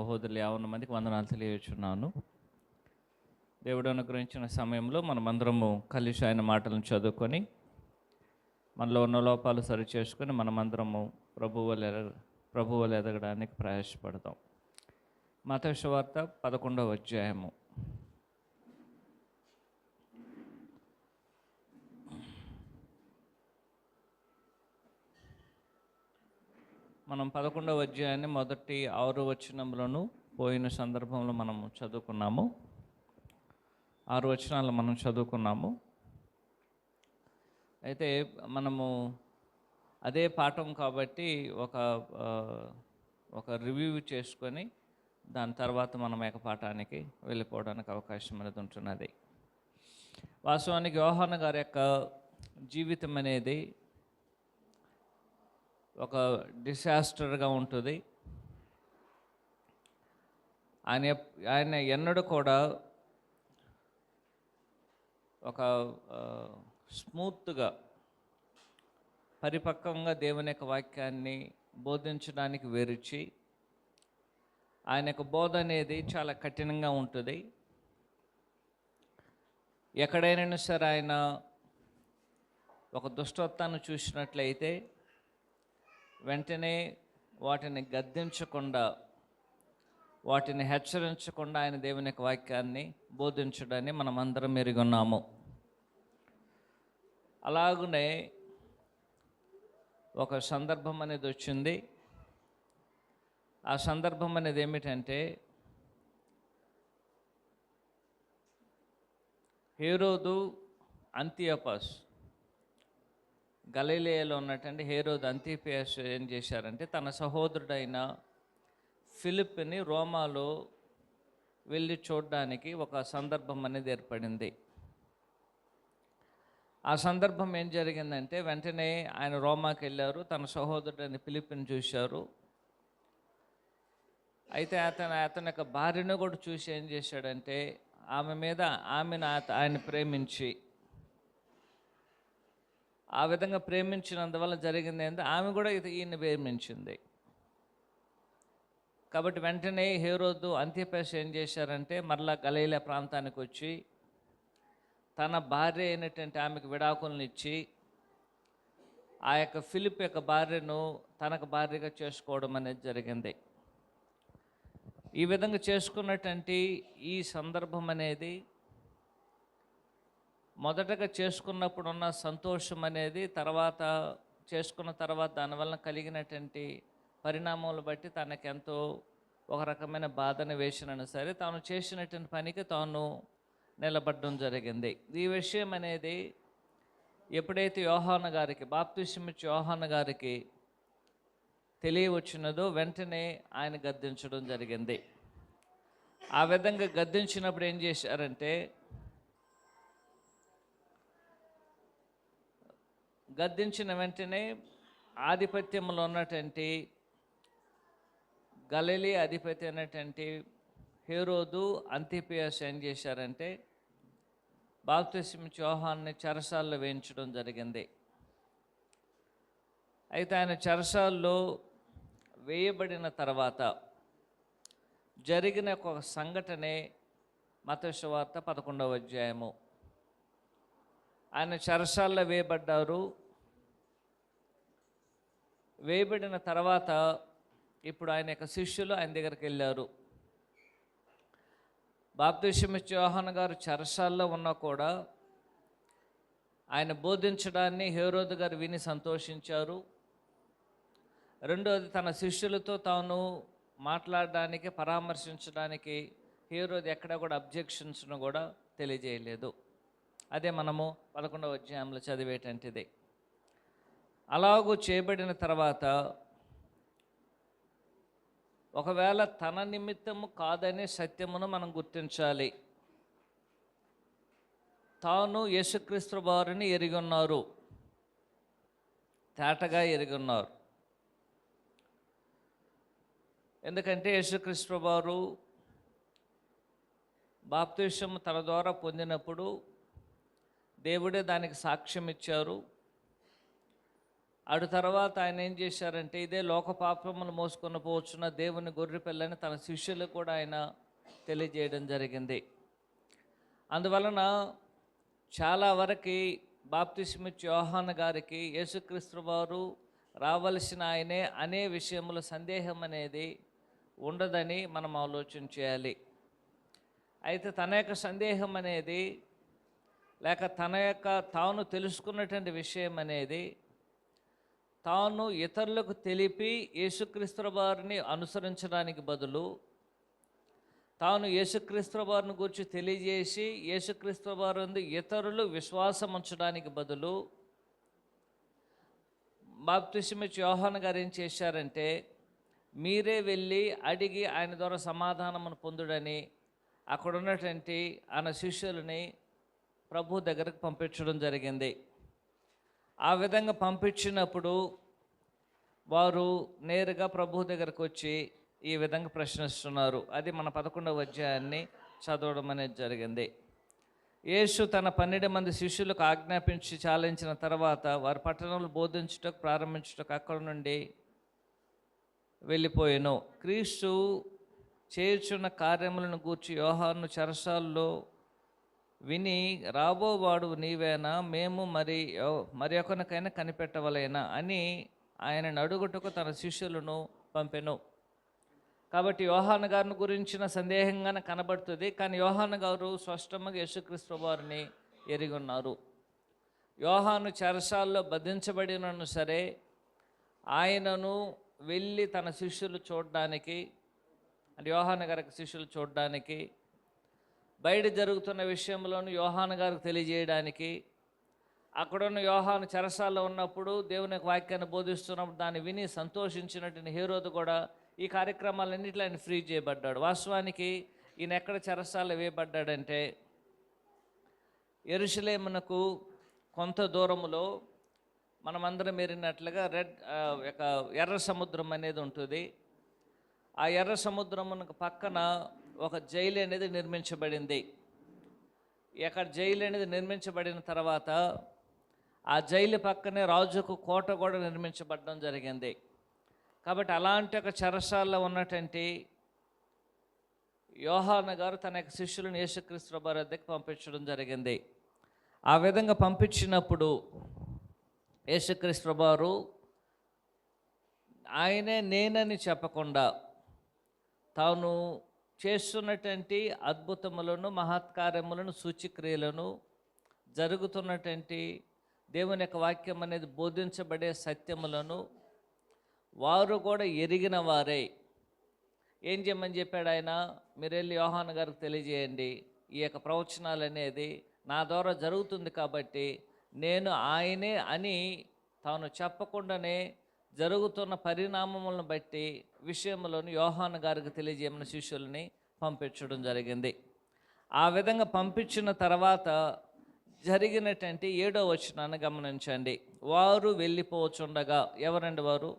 సహోదరులు 50 మందికి వందనాలు తెలియజేస్తున్నాను. దేవుడు అనుగ్రహించిన సమయంలో మనమందరము కలిసి ఆయన మాటలను చదువుకొని మనలో ఉన్న లోపాలు సరిచేసుకొని మనమందరము ప్రభువులు ఎదగడానికి ప్రయాసపడతాం. మత్తయి సువార్త 11వ అధ్యాయము. మనం 11వ అధ్యాయాన్ని మొదటి 6 వచనములను పోయిన సందర్భంలో మనము చదువుకున్నాము. 6 వచనాలు మనం చదువుకున్నాము. అయితే మనము అదే పాఠం కాబట్టి ఒక రివ్యూ చేసుకొని దాని తర్వాత మనం ఏకపాఠానికి వెళ్ళిపోవడానికి అవకాశం అనేది ఉంటున్నది. వాస్తవానికి యోహాను గారి యొక్క జీవితం అనేది ఒక డిసాస్టర్గా ఉంటుంది. ఆయన ఎన్నడూ కూడా ఒక స్మూత్గా పరిపక్వంగా దేవుని యొక్క వాక్యాన్ని బోధించడానికి వెరిచి ఆయన యొక్క బోధ అనేది చాలా కఠినంగా ఉంటుంది. ఎక్కడైనా సరే ఆయన ఒక దుష్టత్వాన్ని చూసినట్లయితే వెంటనే వాటిని గద్దించకుండా, వాటిని హెచ్చరించకుండా ఆయన దేవుని యొక్క వాక్యాన్ని బోధించడాన్ని మనం అందరం ఎరుగున్నాము. అలాగనే ఒక సందర్భం అనేది వచ్చింది. ఆ సందర్భం అనేది ఏమిటంటే, హేరోదు అంతియోపస్, గలిలయలో ఉన్నటువంటి హేరోదు అంతియోపస్ ఏం చేశారంటే, తన సహోదరుడైన ఫిలిప్ని రోమాలో వెళ్ళి చూడడానికి ఒక సందర్భం అనేది ఏర్పడింది. ఆ సందర్భం ఏం జరిగిందంటే, వెంటనే ఆయన రోమాకి వెళ్ళారు. తన సహోదరుడైన ఫిలిప్ని చూశారు. అయితే అతని యొక్క భార్యను కూడా చూసి ఏం చేశాడంటే, ఆమెను ఆయన ప్రేమించి, ఆ విధంగా ప్రేమించినందువల్ల జరిగింది ఏంటంటే, ఆమె కూడా ఈయన్ని ప్రేమించింది. కాబట్టి వెంటనే హేరోదు అంతియోపస్ ఏం చేశారంటే, మరలా గలిలయ ప్రాంతానికి వచ్చి తన భార్య అయినటువంటి ఆమెకు విడాకులను ఇచ్చి, ఆ యొక్క ఫిలిప్ యొక్క భార్యను తనకు భార్యగా చేసుకోవడం అనేది జరిగింది. ఈ విధంగా చేసుకున్నటువంటి ఈ సందర్భం అనేది మొదటగా చేసుకున్నప్పుడు ఉన్న సంతోషం అనేది చేసుకున్న తర్వాత దానివల్ల కలిగినటువంటి పరిణామాలు బట్టి తనకెంతో ఒక రకమైన బాధను వేసినను సరే తాను చేసినటువంటి పనికి తాను నిలబడడం జరిగింది. ఈ విషయం అనేది ఎప్పుడైతే యోహాను గారికి, బాప్తిస్మమిచ్చే యోహాను గారికి తెలియవచ్చినదో వెంటనే ఆయన గద్దించడం జరిగింది. ఆ విధంగా గద్దించినప్పుడు ఏం చేశారంటే, గద్దించిన వెంటనే ఆధిపత్యంలో ఉన్నటువంటి గలిలయ అధిపతి అయినటువంటి హేరోదు అంతియోపస్ ఏం చేశారంటే, బాప్తిస్మమిచ్చే యోహానుని చెరసాల్లో వేయించడం జరిగింది. అయితే ఆయన చెరసాల్లో వేయబడిన తర్వాత జరిగిన ఒక సంఘటనే మత్తయి సువార్త 11వ అధ్యాయము. ఆయన చెరసాల్లో వేయబడ్డారు. వేయబడిన తర్వాత ఇప్పుడు ఆయన యొక్క శిష్యులు ఆయన దగ్గరికి వెళ్ళారు. బాప్తిస్మమిచ్చే యోహాను గారు చెరసాల్లో ఉన్నా కూడా ఆయన బోధించడాన్ని హేరోదు గారు విని సంతోషించారు. రెండోది, తన శిష్యులతో తాను మాట్లాడడానికి, పరామర్శించడానికి హేరోదు ఎక్కడ కూడా అబ్జెక్షన్స్ను కూడా తెలియజేయలేదు. అదే మనము 11వ అధ్యాయంలో చదివేటంటిది. అలాగూ చేయబడిన తర్వాత ఒకవేళ తన నిమిత్తము కాదనే సత్యమును మనం గుర్తించాలి. తాను యేసుక్రీస్తు వారిని ఎరిగొన్నారు, తేటగా ఎరిగొన్నారు. ఎందుకంటే యేసుక్రీస్తు వారు బాప్తిస్మం తన ద్వారా పొందినప్పుడు దేవుడే దానికి సాక్ష్యం ఇచ్చారు. అటు తర్వాత ఆయన ఏం చేశారంటే, ఇదే లోక పాపములు మోసుకొని పోవచ్చున్న దేవుని గొర్రె పిల్లని తన శిష్యులకు కూడా ఆయన తెలియజేయడం జరిగింది. అందువలన చాలా వరకు బాప్తిస్మిచ్చే యోహాను గారికి యేసుక్రీస్తు వారు రావలసిన ఆయనే అనే విషయంలో సందేహం అనేది ఉండదని మనం ఆలోచన చేయాలి. అయితే తన యొక్క సందేహం అనేది, లేక తన యొక్క తాను తెలుసుకున్నటువంటి విషయం అనేది తాను ఇతరులకు తెలిపి యేసుక్రీస్తు వారిని అనుసరించడానికి బదులు, తాను యేసుక్రీస్తు వారిని గురించి తెలియజేసి యేసుక్రీస్తు వారి ఇతరులు విశ్వాసం ఉంచడానికి బదులు బాప్తిస్మిచ్చే యోహాను గారు ఏం చేశారంటే, మీరే వెళ్ళి అడిగి ఆయన ద్వారా సమాధానమును పొందుడని అక్కడ ఉన్నటువంటి ఆయన శిష్యులని ప్రభు దగ్గరకు పంపించడం జరిగింది. ఆ విధంగా పంపించినప్పుడు వారు నేరుగా ప్రభు దగ్గరకు వచ్చి ఈ విధంగా ప్రశ్నిస్తున్నారు. అది మన 11వ అధ్యాయాన్ని చదవడం అనేది జరిగింది. యేసు తన 12 మంది శిష్యులకు ఆజ్ఞాపించి చాలించిన తర్వాత వారి పట్టణంలో బోధించుటకు ప్రారంభించుటకు అక్కడ నుండి వెళ్ళిపోయాను. క్రీస్తు చేయుచున్న కార్యములను గూర్చి యోహాను చెరసాల్లో విని, రాబోవాడు నీవేనా, మేము మరి ఒకరికైనా కనిపెట్టవలేనా అని ఆయనను అడుగుటకు తన శిష్యులను పంపెను. కాబట్టి యోహాను గారిని గురించిన సందేహంగానే కనబడుతుంది. కానీ యోహాను గారు స్పష్టంగా యేసుక్రీస్తు వారిని ఎరిగి ఉన్నారు. యోహాను చెరసాల్లో బంధించబడినను సరే ఆయనను వెళ్ళి తన శిష్యులు చూడడానికి, అంటే యోహాను గారికి శిష్యులు చూడడానికి, బయట జరుగుతున్న విషయంలోనూ యోహాను గారికి తెలియజేయడానికి, అక్కడున్న యోహాను చెరసాల్లో ఉన్నప్పుడు దేవుని వాక్యాన్ని బోధిస్తున్నప్పుడు దాన్ని విని సంతోషించినటువంటి హేరోదు కూడా ఈ కార్యక్రమాలన్నింటిలో ఆయన ఫ్రీ చేయబడ్డాడు. వాస్తవానికి ఈయన ఎక్కడ చెరసాల్లో వేయబడ్డాడంటే, యెరూషలేమునకు కొంత దూరములో మనమందరం ఎరిగినట్లుగా ఎర్ర సముద్రం అనేది ఉంటుంది. ఆ ఎర్ర సముద్రమునకు పక్కన ఒక జైలు అనేది నిర్మించబడింది. ఇక్కడ జైలు అనేది నిర్మించబడిన తర్వాత ఆ జైలు పక్కనే రాజుకు కోట కూడా నిర్మించబడడం జరిగింది. కాబట్టి అలాంటి ఒక చెరసాల్లో ఉన్నటువంటి యోహాను గారు తన యొక్క శిష్యులను యేసుక్రీస్తు వారి వద్దకు పంపించడం జరిగింది. ఆ విధంగా పంపించినప్పుడు యేసుక్రీస్తు వారు ఆయనే నేనని చెప్పకుండా తాను చేస్తున్నటువంటి అద్భుతములను, మహత్కార్యములను, సూచక్రియలను, జరుగుతున్నటువంటి దేవుని యొక్క వాక్యం అనేది బోధించబడే సత్యములను వారు కూడా ఎరిగిన వారే ఏం చేయమని చెప్పాడు ఆయన, మీరు వెళ్ళి యోహాను గారికి తెలియజేయండి, ఈ యొక్క ప్రవచనాలు అనేది నా ద్వారా జరుగుతుంది కాబట్టి నేను ఆయనే అని తాను చెప్పకుండానే జరుగుతున్న పరిణామములను బట్టి విషయములను యోహాను గారికి తెలియజేయమని శిష్యుల్ని పంపించడం జరిగింది. ఆ విధంగా పంపించిన తర్వాత జరిగినటువంటి 7వ వచనాన్ని గమనించండి. వారు వెళ్ళిపోవచ్చుండగా, ఎవరండి వారు?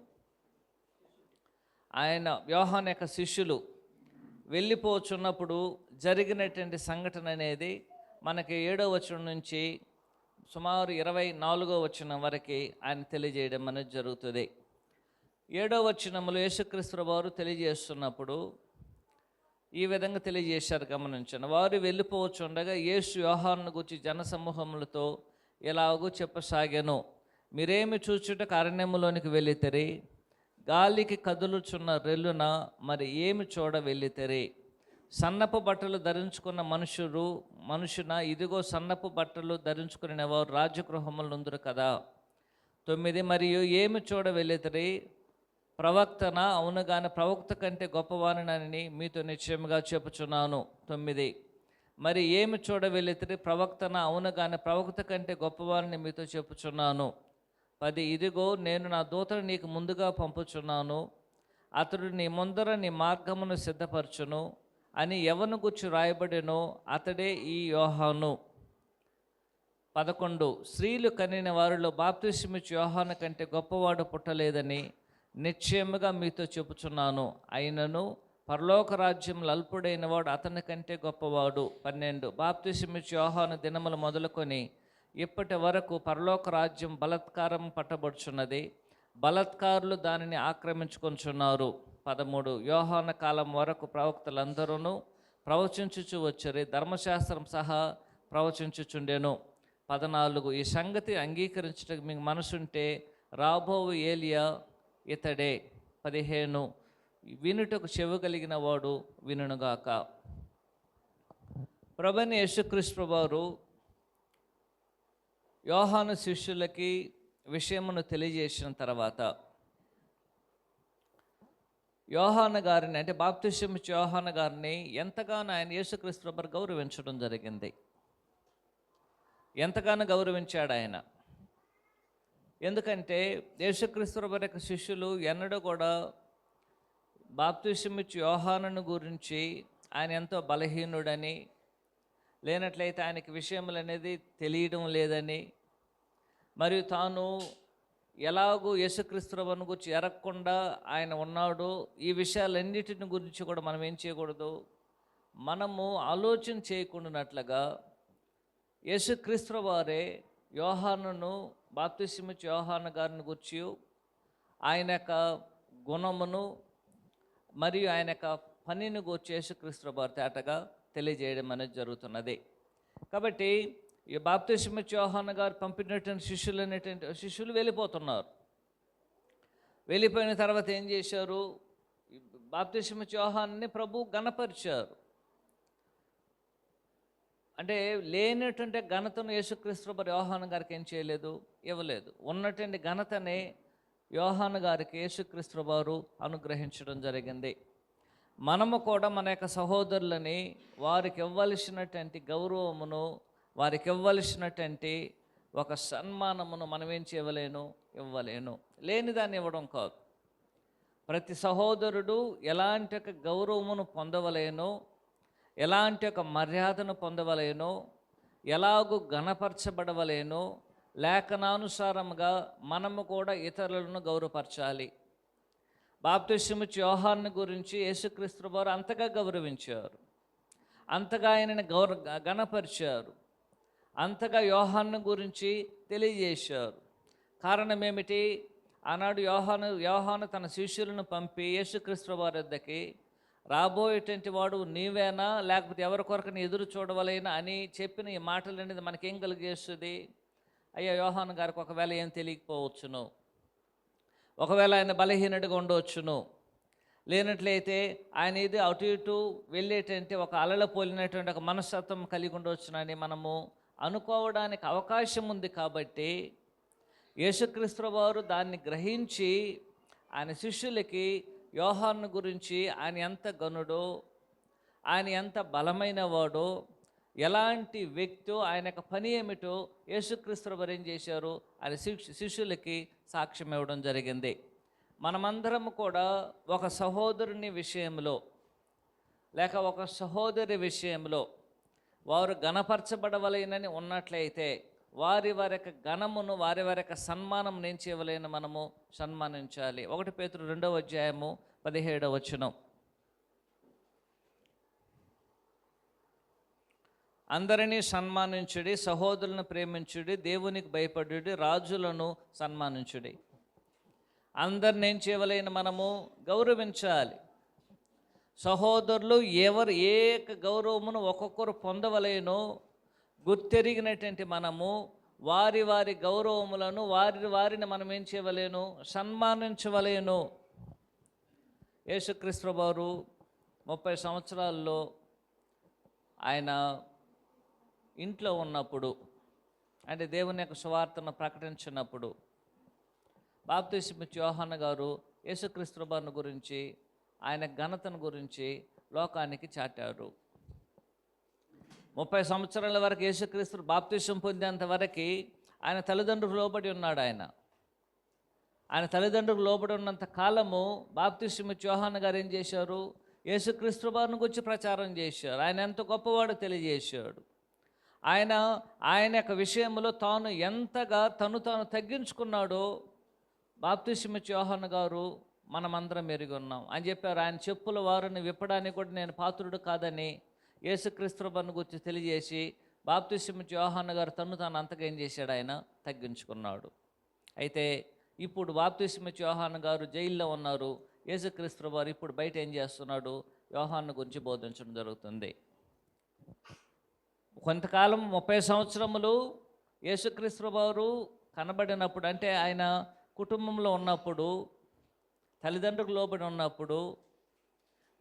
ఆయన యోహాను యొక్క శిష్యులు వెళ్ళిపోవచ్చున్నప్పుడు జరిగినటువంటి సంఘటన అనేది మనకి 7వ వచనం నుంచి సుమారు 24వ వచనం వరకు ఆయన తెలియజేయడం అనేది జరుగుతుంది. 7వ వచనంలో యేసుక్రీస్తు వారు తెలియజేస్తున్నప్పుడు ఈ విధంగా తెలియజేశారు, గమనించండి. వారు వెళ్ళిపోవచ్చుండగా యేసు యోహానును గురించి జనసమూహములతో ఎలాగూ చెప్పసాగాను. మీరేమి చూచుటకు అరణ్యములోనికి వెళ్ళితిరి, గాలికి కదులుచున్న రెల్లున మరి ఏమి చూడ వెళ్ళితిరి? సన్నపు బట్టలు ధరించుకున్న మనుషున ఇదిగో సన్నపు బట్టలు ధరించుకుని వారు రాజగృహములు నుందురు కదా. 9 మరియు ఏమి చూడ వెళ్ళితిరి? ప్రవక్తన? అవును గాని ప్రవక్త కంటే గొప్పవానినని మీతో నిశ్చయముగా చెప్పుచున్నాను. 9 మరి ఏమి చూడ వెళ్ళితిరి? ప్రవక్తన? అవును గాని ప్రవక్త కంటే గొప్పవానిని మీతో చెప్పుచున్నాను. 10 ఇదిగో నేను నా దూతను నీకు ముందుగా పంపుచున్నాను, అతడు నీ ముందర నీ మార్గమును సిద్ధపరచును అని ఎవరిని గుర్చి రాయబడినో అతడే ఈ యోహాను. 11 స్త్రీలు కనిన వారిలో బాప్తిస్మిచ్చు యోహాను కంటే గొప్పవాడు పుట్టలేదని నిశ్చయముగా మీతో చెప్పుచున్నాను. అయినను పరలోక రాజ్యంలో అల్పుడైన వాడు అతని కంటే గొప్పవాడు. 12 బాప్తిస్మిచ్చు యోహాను దినములు మొదలుకొని ఇప్పటి వరకు పరలోక రాజ్యం బలత్కారం పట్టబడుచున్నది, బలత్కారులు దానిని ఆక్రమించుకొంచున్నారు. 13 యోహాన కాలం వరకు ప్రవక్తలందరూ ప్రవచించుచు వచ్చరి, ధర్మశాస్త్రం సహా ప్రవచించుచుండెను. 14 ఈ సంగతి అంగీకరించడానికి మీకు మనసుంటే రాబోవు ఏలియా ఇతడే. 15 వినుటకు చెవి కలిగిన వాడు వినుగాక. ప్రభువైన యేసుక్రీస్తు వారు యోహాను శిష్యులకి విషయమును తెలియజేసిన తర్వాత యోహాను గారిని, అంటే బాప్తిసం ఇచ్చే యోహాను గారిని ఎంతగానో ఆయన యేసుక్రీస్తు వారు గౌరవించడం జరిగింది. ఎంతగానో గౌరవించాడు ఆయన. ఎందుకంటే యేసుక్రీస్తు వారి యొక్క శిష్యులు ఎన్నడూ కూడా బాప్తిసం ఇచ్చే యోహానును గురించి ఆయన ఎంతో బలహీనుడని, లేనట్లయితే ఆయనకి విషయములు అనేది తెలియడం లేదని, మరియు తాను ఎలాగూ యేసుక్రీస్తు వారిని గురించి ఎరగకుండా ఆయన ఉన్నాడు, ఈ విషయాలన్నిటిని గురించి కూడా మనం ఏం చేయకూడదు, మనము ఆలోచన చేయకుండానట్లుగా యేసుక్రీస్తు వారే యోహానును, బాప్తిసం ఇచ్చే యోహాను గారిని గురించి ఆయన యొక్క గుణమును మరియు ఆయన యొక్క పనిని గురించి యేసుక్రీస్తు వారు తేటగా తెలియజేయడం అనేది జరుగుతున్నది. కాబట్టి ఈ బాప్తిసం ఇచ్చే యోహాను గారు పంపినటువంటి శిష్యులు వెళ్ళిపోతున్నారు. వెళ్ళిపోయిన తర్వాత ఏం చేశారు, బాప్తిసం ఇచ్చే యోహానుని ప్రభు ఘనపరిచారు. అంటే లేనటువంటి ఘనతను యేసుక్రీస్తు వారు యోహాను గారికి ఏం చేయలేదు, ఇవ్వలేదు. ఉన్నటువంటి ఘనతని యోహాను గారికి యేసుక్రీస్తు వారు అనుగ్రహించడం జరిగింది. మనము కూడా మన యొక్క సహోదరులని వారికి ఇవ్వవలసినటువంటి గౌరవమును, వారికి ఇవ్వవలసినటువంటి ఒక సన్మానమును మనం ఏం ఇవ్వలేను. లేని దాన్ని ఇవ్వడం కాదు. ప్రతి సహోదరుడు ఎలాంటి ఒక గౌరవమును పొందవలేనో, ఎలాంటి ఒక మర్యాదను పొందవలేనో, ఎలాగూ ఘనపరచబడవలేనో లేఖనానుసారముగా మనము కూడా ఇతరులను గౌరవపరచాలి. బాప్తిసం ఇచ్చే యోహాను గురించి యేసుక్రీస్తు వారు అంతగా గౌరవించారు, అంతగా ఆయనని ఘనపరిచారు, అంతగా యోహాను గురించి తెలియజేశారు. కారణం ఏమిటి? ఆనాడు యోహాను తన శిష్యులను పంపి యేసుక్రీస్తు వారి వద్దకి, రాబోయేటువంటి వాడు నీవేనా, లేకపోతే ఎవరి కొరకు ఎదురు చూడవలేనా అని చెప్పిన ఈ మాటలు అనేది మనకేం కలిగేస్తుంది? అయ్యా, యోహాను గారికి ఒకవేళ ఏం తెలియకపోవచ్చును, ఒకవేళ ఆయన బలహీనుడిగా ఉండవచ్చును, లేనట్లయితే ఆయన ఇది అటు ఇటు వెళ్ళేటువంటి ఒక అలల పోలినటువంటి ఒక మనస్తత్వం కలిగి ఉండవచ్చునని మనము అనుకోవడానికి అవకాశం ఉంది. కాబట్టి యేసుక్రీస్తు వారు దాన్ని గ్రహించి ఆయన శిష్యులకి యోహాను గురించి ఆయన ఎంత గనుడో, ఆయన ఎంత బలమైన వాడో, ఎలాంటి వ్యక్తో, ఆయన యొక్క పని ఏమిటో యేసుక్రీస్తు వారు ఏం చేశారు, ఆయన శిష్యులకి సాక్ష్యం ఇవ్వడం జరిగింది. మనమందరం కూడా ఒక సహోదరుని విషయంలో లేక ఒక సహోదరి విషయంలో వారు ఘనపరచబడవలేనని ఉన్నట్లయితే వారి యొక్క ఘనమును, వారి యొక్క సన్మానం నేను చేయవలేని మనము సన్మానించాలి. 1 పేతురు 2వ అధ్యాయము 17వ వచనం. అందరినీ సన్మానించుడి, సహోదరులను ప్రేమించుడి, దేవునికి భయపడుడి, రాజులను సన్మానించుడి. అందరిని ఏం చేయవలేని మనము గౌరవించాలి. సహోదరులు ఏ గౌరవమును ఒక్కొక్కరు పొందవలేనో గుర్తెరిగినటువంటి మనము వారి గౌరవములను వారిని మనం ఏం చేయవలేను, సన్మానించవలేను. యేసుక్రీస్తు వారు 30 సంవత్సరాల్లో ఆయన ఇంట్లో ఉన్నప్పుడు, అంటే దేవుని యొక్క సువార్తను ప్రకటించినప్పుడు, బాప్తిసం ఇచ్చే యోహాను గారు యేసుక్రీస్తు వారిని గురించి, ఆయన ఘనతను గురించి లోకానికి చాటారు. 30 సంవత్సరాల వరకు యేసుక్రీస్తు బాప్తిసం పొందేంత వరకు ఆయన తల్లిదండ్రులకు లోబడి ఉన్నాడు. ఆయన తల్లిదండ్రులకు లోబడి ఉన్నంత కాలము బాప్తిసం ఇచ్చే యోహాను గారు ఏం చేశారు, యేసుక్రీస్తు వారిని గురించి ప్రచారం చేశారు. ఆయన ఎంత గొప్పవాడో తెలియజేశాడు. ఆయన యొక్క విషయంలో తాను ఎంతగా తాను తగ్గించుకున్నాడో బాప్తిసం ఇచ్చే యోహాను గారు మనమందరం ఎరిగి ఉన్నాం అని చెప్పారు. ఆయన చెప్పుల వారిని విప్పడానికి కూడా నేను పాత్రుడు కాదని యేసుక్రీస్తు వారిని గురించి తెలియజేసి బాప్తిస్మిచ్చే యోహాను గారు తను తాను అంతగా ఏం చేశాడు, ఆయన తగ్గించుకున్నాడు. అయితే ఇప్పుడు బాప్తిస్మిచ్చే యోహాను గారు జైల్లో ఉన్నారు. యేసుక్రీస్తు వారు ఇప్పుడు బయట ఏం చేస్తున్నాడు, యోహాను గురించి బోధించడం జరుగుతుంది. కొంతకాలం 30 సంవత్సరములు యేసుక్రీస్తు వారు కనబడినప్పుడు, అంటే ఆయన కుటుంబంలో ఉన్నప్పుడు, తల్లిదండ్రులకు లోబడి ఉన్నప్పుడు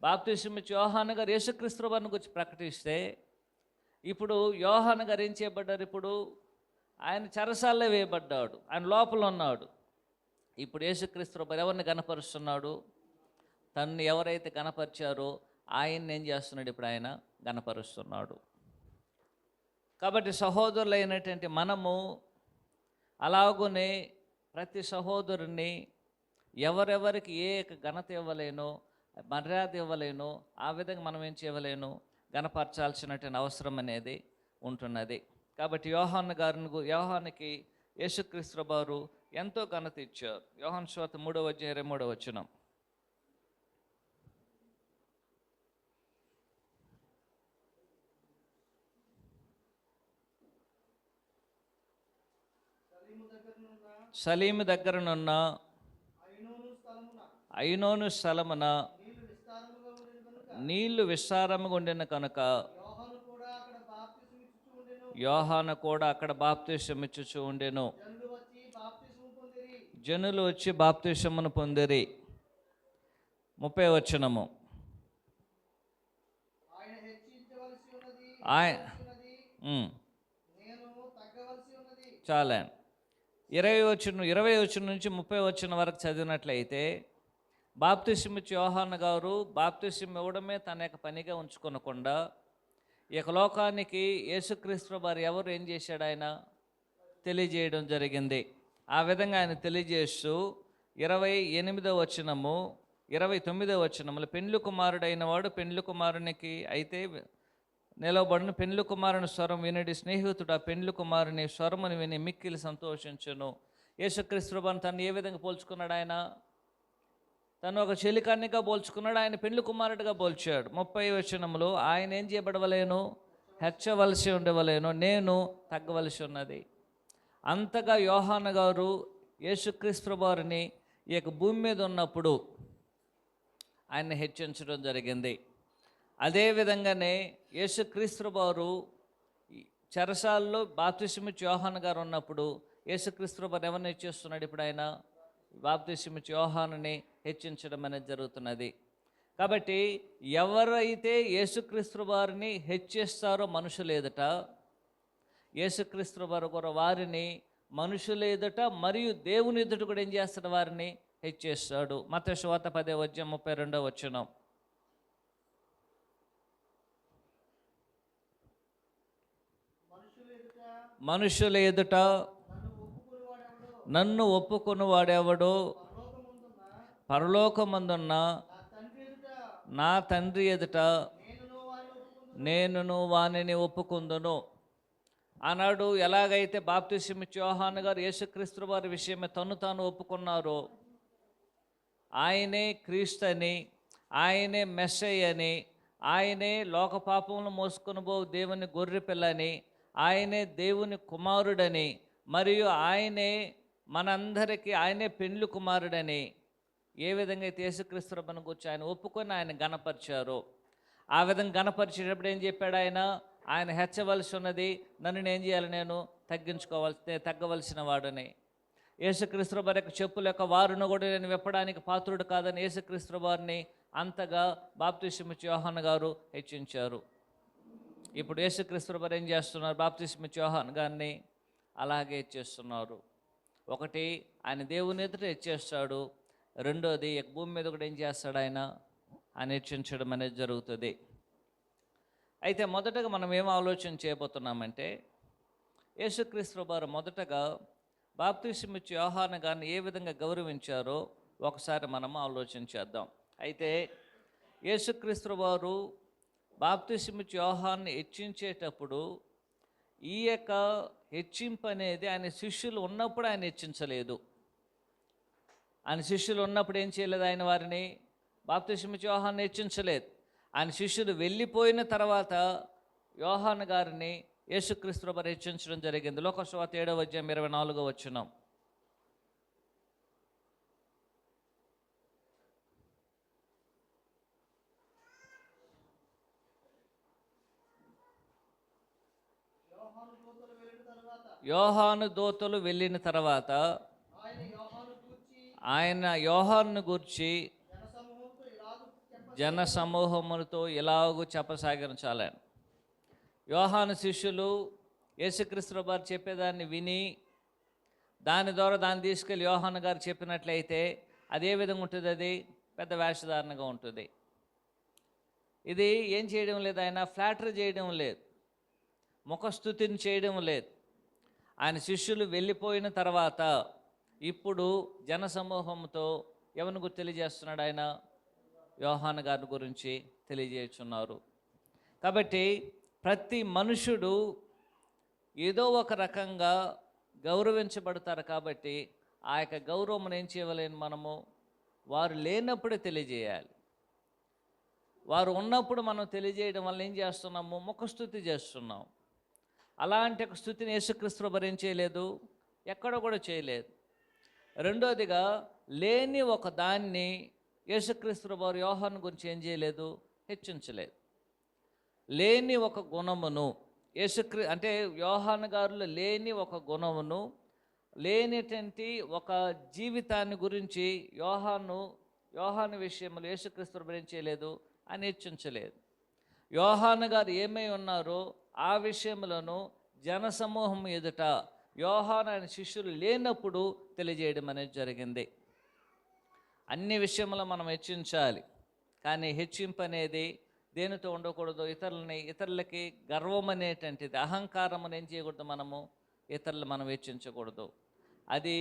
బాప్తిస్మిచ్చే యోహాను గారు యేసుక్రీస్తు వారిని గురించి ప్రకటిస్తే, ఇప్పుడు యోహాను గారు ఏం చేయబడ్డారు, ఇప్పుడు ఆయన చెరసాల్లో వేయబడ్డాడు, ఆయన లోపల ఉన్నాడు. ఇప్పుడు యేసుక్రీస్తు వారు ఎవరిని గణపరుస్తున్నాడు, తన్ను ఎవరైతే గణపరిచారో ఆయన్ని ఏం చేస్తున్నాడు, ఇప్పుడు ఆయన గణపరుస్తున్నాడు. కాబట్టి సహోదరులైనటువంటి మనము అలాగునే ప్రతి సహోదరుని ఎవరెవరికి ఏ ఘనత ఇవ్వలేనో, మర్యాద ఇవ్వలేనో, ఆ విధంగా మనం ఏం చేయలేను, గణపరచాల్సినటువంటి అవసరం అనేది ఉంటున్నది. కాబట్టి యోహానుకి యేసుక్రీస్తు వారు ఎంతో ఘనత ఇచ్చారు. యోహాను సువార్త 3:23. సలీము దగ్గరనున్న ఐనోను స్థలమున నీళ్లు విస్తారముగా ఉండిన కనుక యోహాను కూడా అక్కడ బాప్తిసమిచ్చుచు ఉండెను. జనులు వచ్చి బాప్తిసమును పొందిరి. 30 చాలా 20 నుంచి 30 వరకు చదివినట్లయితే, బాప్తిసమిచ్చే యోహాను గారు బాప్తిసం ఇవ్వడమే తన యొక్క పనిగా ఉంచుకొనకుండా, ఈ యొక్క లోకానికి యేసుక్రీస్తు వారు ఎవరు ఏం చేశాడు, ఆయన తెలియజేయడం జరిగింది. ఆ విధంగా ఆయన తెలియజేస్తూ 28, 29 పెండ్లి కుమారుడైన వాడు పెండ్లి కుమారునికి అయితే నిలవబడిన పెండ్లి కుమారుని స్వరం వినడి స్నేహితుడు ఆ పెండ్లి కుమారుని స్వరమును విని మిక్కిలి సంతోషించును. యేసుక్రీస్తు వారిని తను ఏ విధంగా పోల్చుకున్నాడు, ఆయన తను ఒక చెలికన్నిగా పోల్చుకున్నాడు, ఆయన పెండ్లి కుమారుడిగా పోల్చాడు. 30 ఆయన ఏం చేయబడవలేను, హెచ్చవలసి ఉండవలేను, నేను తగ్గవలసి ఉన్నది. అంతగా యోహాను గారు యేసుక్రీస్తు వారిని ఈ యొక్క భూమి మీద ఉన్నప్పుడు ఆయన్ని హెచ్చించడం జరిగింది. అదేవిధంగానే యేసుక్రీస్తు వారు చెరసాల్లో బాప్తిసమిచ్చే యోహాను గారు ఉన్నప్పుడు యేసుక్రీస్తు వారు ఎవరిని హెచ్చిస్తున్నాడు, ఇప్పుడు ఆయన బాప్తిసమిచ్చే యోహానుని హెచ్చించడం అనేది జరుగుతున్నది. కాబట్టి ఎవరైతే యేసుక్రీస్తు వారిని హెచ్చిస్తారో మనుషులు ఎదుట, యేసుక్రీస్తు వారు కూడా వారిని మనుషులు ఎదుట మరియు దేవుని ఎదుట కూడా ఏం చేస్తాడు, వారిని హెచ్చిస్తాడు. మత్తయి సువార్త 10:32. మనుషుల ఎదుట నన్ను ఒప్పుకొని వాడెవడో పరలోకమందున్న నా తండ్రి ఎదుట నేనును వానిని ఒప్పుకుందును. ఆనాడు ఎలాగైతే బాప్తిసమిచ్చే యోహాను గారు యేసుక్రీస్తు వారి విషయమే తను తాను ఒప్పుకున్నారో, ఆయనే క్రీస్తని, ఆయనే మెస్సయ్య అని, ఆయనే లోక పాపములను మోసుకొని పో దేవుని గొర్రె పిల్లని, ఆయనే దేవుని కుమారుడని, మరియు ఆయనే మనందరికీ ఆయనే పెండ్లి కుమారుడని ఏ విధంగా అయితే యేసుక్రీస్తు ప్రభువుని గురించి ఆయన ఒప్పుకొని ఆయన గణపరిచారో, ఆ విధంగా గణపరిచేటప్పుడు ఏం చెప్పాడు, ఆయన హెచ్చవలసి ఉన్నది, నన్ను ఏం చేయాలి, నేను తగ్గవలసిన వాడని. యేసుక్రీస్తు వారి యొక్క చెప్పుల యొక్క వారును కూడా నేను విప్పడానికి పాత్రుడు కాదని యేసుక్రీస్తు వారిని అంతగా బాప్తిసమిచ్చే యోహాను గారు హెచ్చించారు. ఇప్పుడు యేసుక్రీస్తు వారు ఏం చేస్తున్నారు, బాప్తిసమిచ్చే యోహాను గారిని అలాగే హెచ్చేస్తున్నారు. ఒకటి, ఆయన దేవుని ఎదుట హెచ్చేస్తాడు. రెండోది, భూమి మీద కూడా ఏం చేస్తాడు, ఆయన హెచ్చించడం అనేది జరుగుతుంది. అయితే మొదటగా మనం ఏం ఆలోచన చేయబోతున్నామంటే, యేసుక్రీస్తు వారు మొదటగా బాప్తిసమిచ్చే యోహాను గారిని ఏ విధంగా గౌరవించారో ఒకసారి మనం ఆలోచన చేద్దాం. అయితే యేసుక్రీస్తు వారు బాప్తిసమిచ్చే యోహాన్ని హెచ్చించేటప్పుడు ఈ యొక్క హెచ్చింపు అనేది ఆయన శిష్యులు ఉన్నప్పుడు ఆయన హెచ్చించలేదు. ఆయన శిష్యులు ఉన్నప్పుడు ఏం చేయలేదు, ఆయన వారిని బాప్తిసమిచ్చే యోహాన్ని హెచ్చించలేదు. ఆయన శిష్యులు వెళ్ళిపోయిన తర్వాత యోహాను గారిని యేసుక్రీస్తు ప్రభువు హెచ్చించడం జరిగింది. లోక సువార్త 7వ అధ్యాయం 24వ వచనం. యోహాను దూతలు వెళ్ళిన తర్వాత ఆయన యోహాను గూర్చి జన సమూహములతో ఇలాగూ చెప్పసాగించాలని. యోహాను శిష్యులు యేసుక్రీస్తు ప్రభువు చెప్పేదాన్ని విని దాని ద్వారా దాన్ని తీసుకెళ్ళి యోహాను గారు చెప్పినట్లయితే అదే విధంగా ఉంటుంది. అది పెద్ద వేషధారణగా ఉంటుంది. ఇది ఏం చేయడం లేదు, ఆయన ఫ్లాటరీ చేయడం లేదు, ముఖస్థుతిని చేయడం లేదు. ఆయన శిష్యులు వెళ్ళిపోయిన తర్వాత ఇప్పుడు జన సమూహంతో ఎవరిని గురించి తెలియజేస్తున్నాడు? ఆయన యోహాను గారి గురించి తెలియజేస్తున్నారు. కాబట్టి ప్రతి మనుషుడు ఏదో ఒక రకంగా గౌరవించబడతారు. కాబట్టి ఆ యొక్క గౌరవం ఏం చేయలేని మనము వారు లేనప్పుడే తెలియజేయాలి. వారు ఉన్నప్పుడు మనం తెలియజేయడం వల్ల ఏం చేస్తున్నాము? ముఖస్థుతి చేస్తున్నాం. అలాంటి ఒక స్థుతిని యేసుక్రీస్తు ప్రభువు ఏం చేయలేదు, ఎక్కడ కూడా చేయలేదు. రెండోదిగా లేని ఒక దాన్ని యేసుక్రీస్తు ప్రభువు యోహాను గురించి ఏం చేయలేదు, హెచ్చించలేదు. లేని ఒక గుణమును అంటే యోహాను గారిలో లేని ఒక గుణమును, లేనిటువంటి ఒక జీవితాన్ని గురించి యోహాను విషయంలో యేసుక్రీస్తు ప్రభువు ఏం చేయలేదు, అని హెచ్చించలేదు. యోహాను గారు ఏమై ఉన్నారో ఆ విషయంలోనూ జనసమూహం ఎదుట యోహాను ఆయన శిష్యులు లేనప్పుడు తెలియజేయడం అనేది జరిగింది. అన్ని విషయంలో మనం హెచ్చించాలి, కానీ హెచ్చింపు అనేది దేనితో ఉండకూడదు. ఇతరులకి గర్వం అనేటువంటిది, అహంకారం ఏం చేయకూడదు, ఇతరులు మనం హెచ్చించకూడదు. అది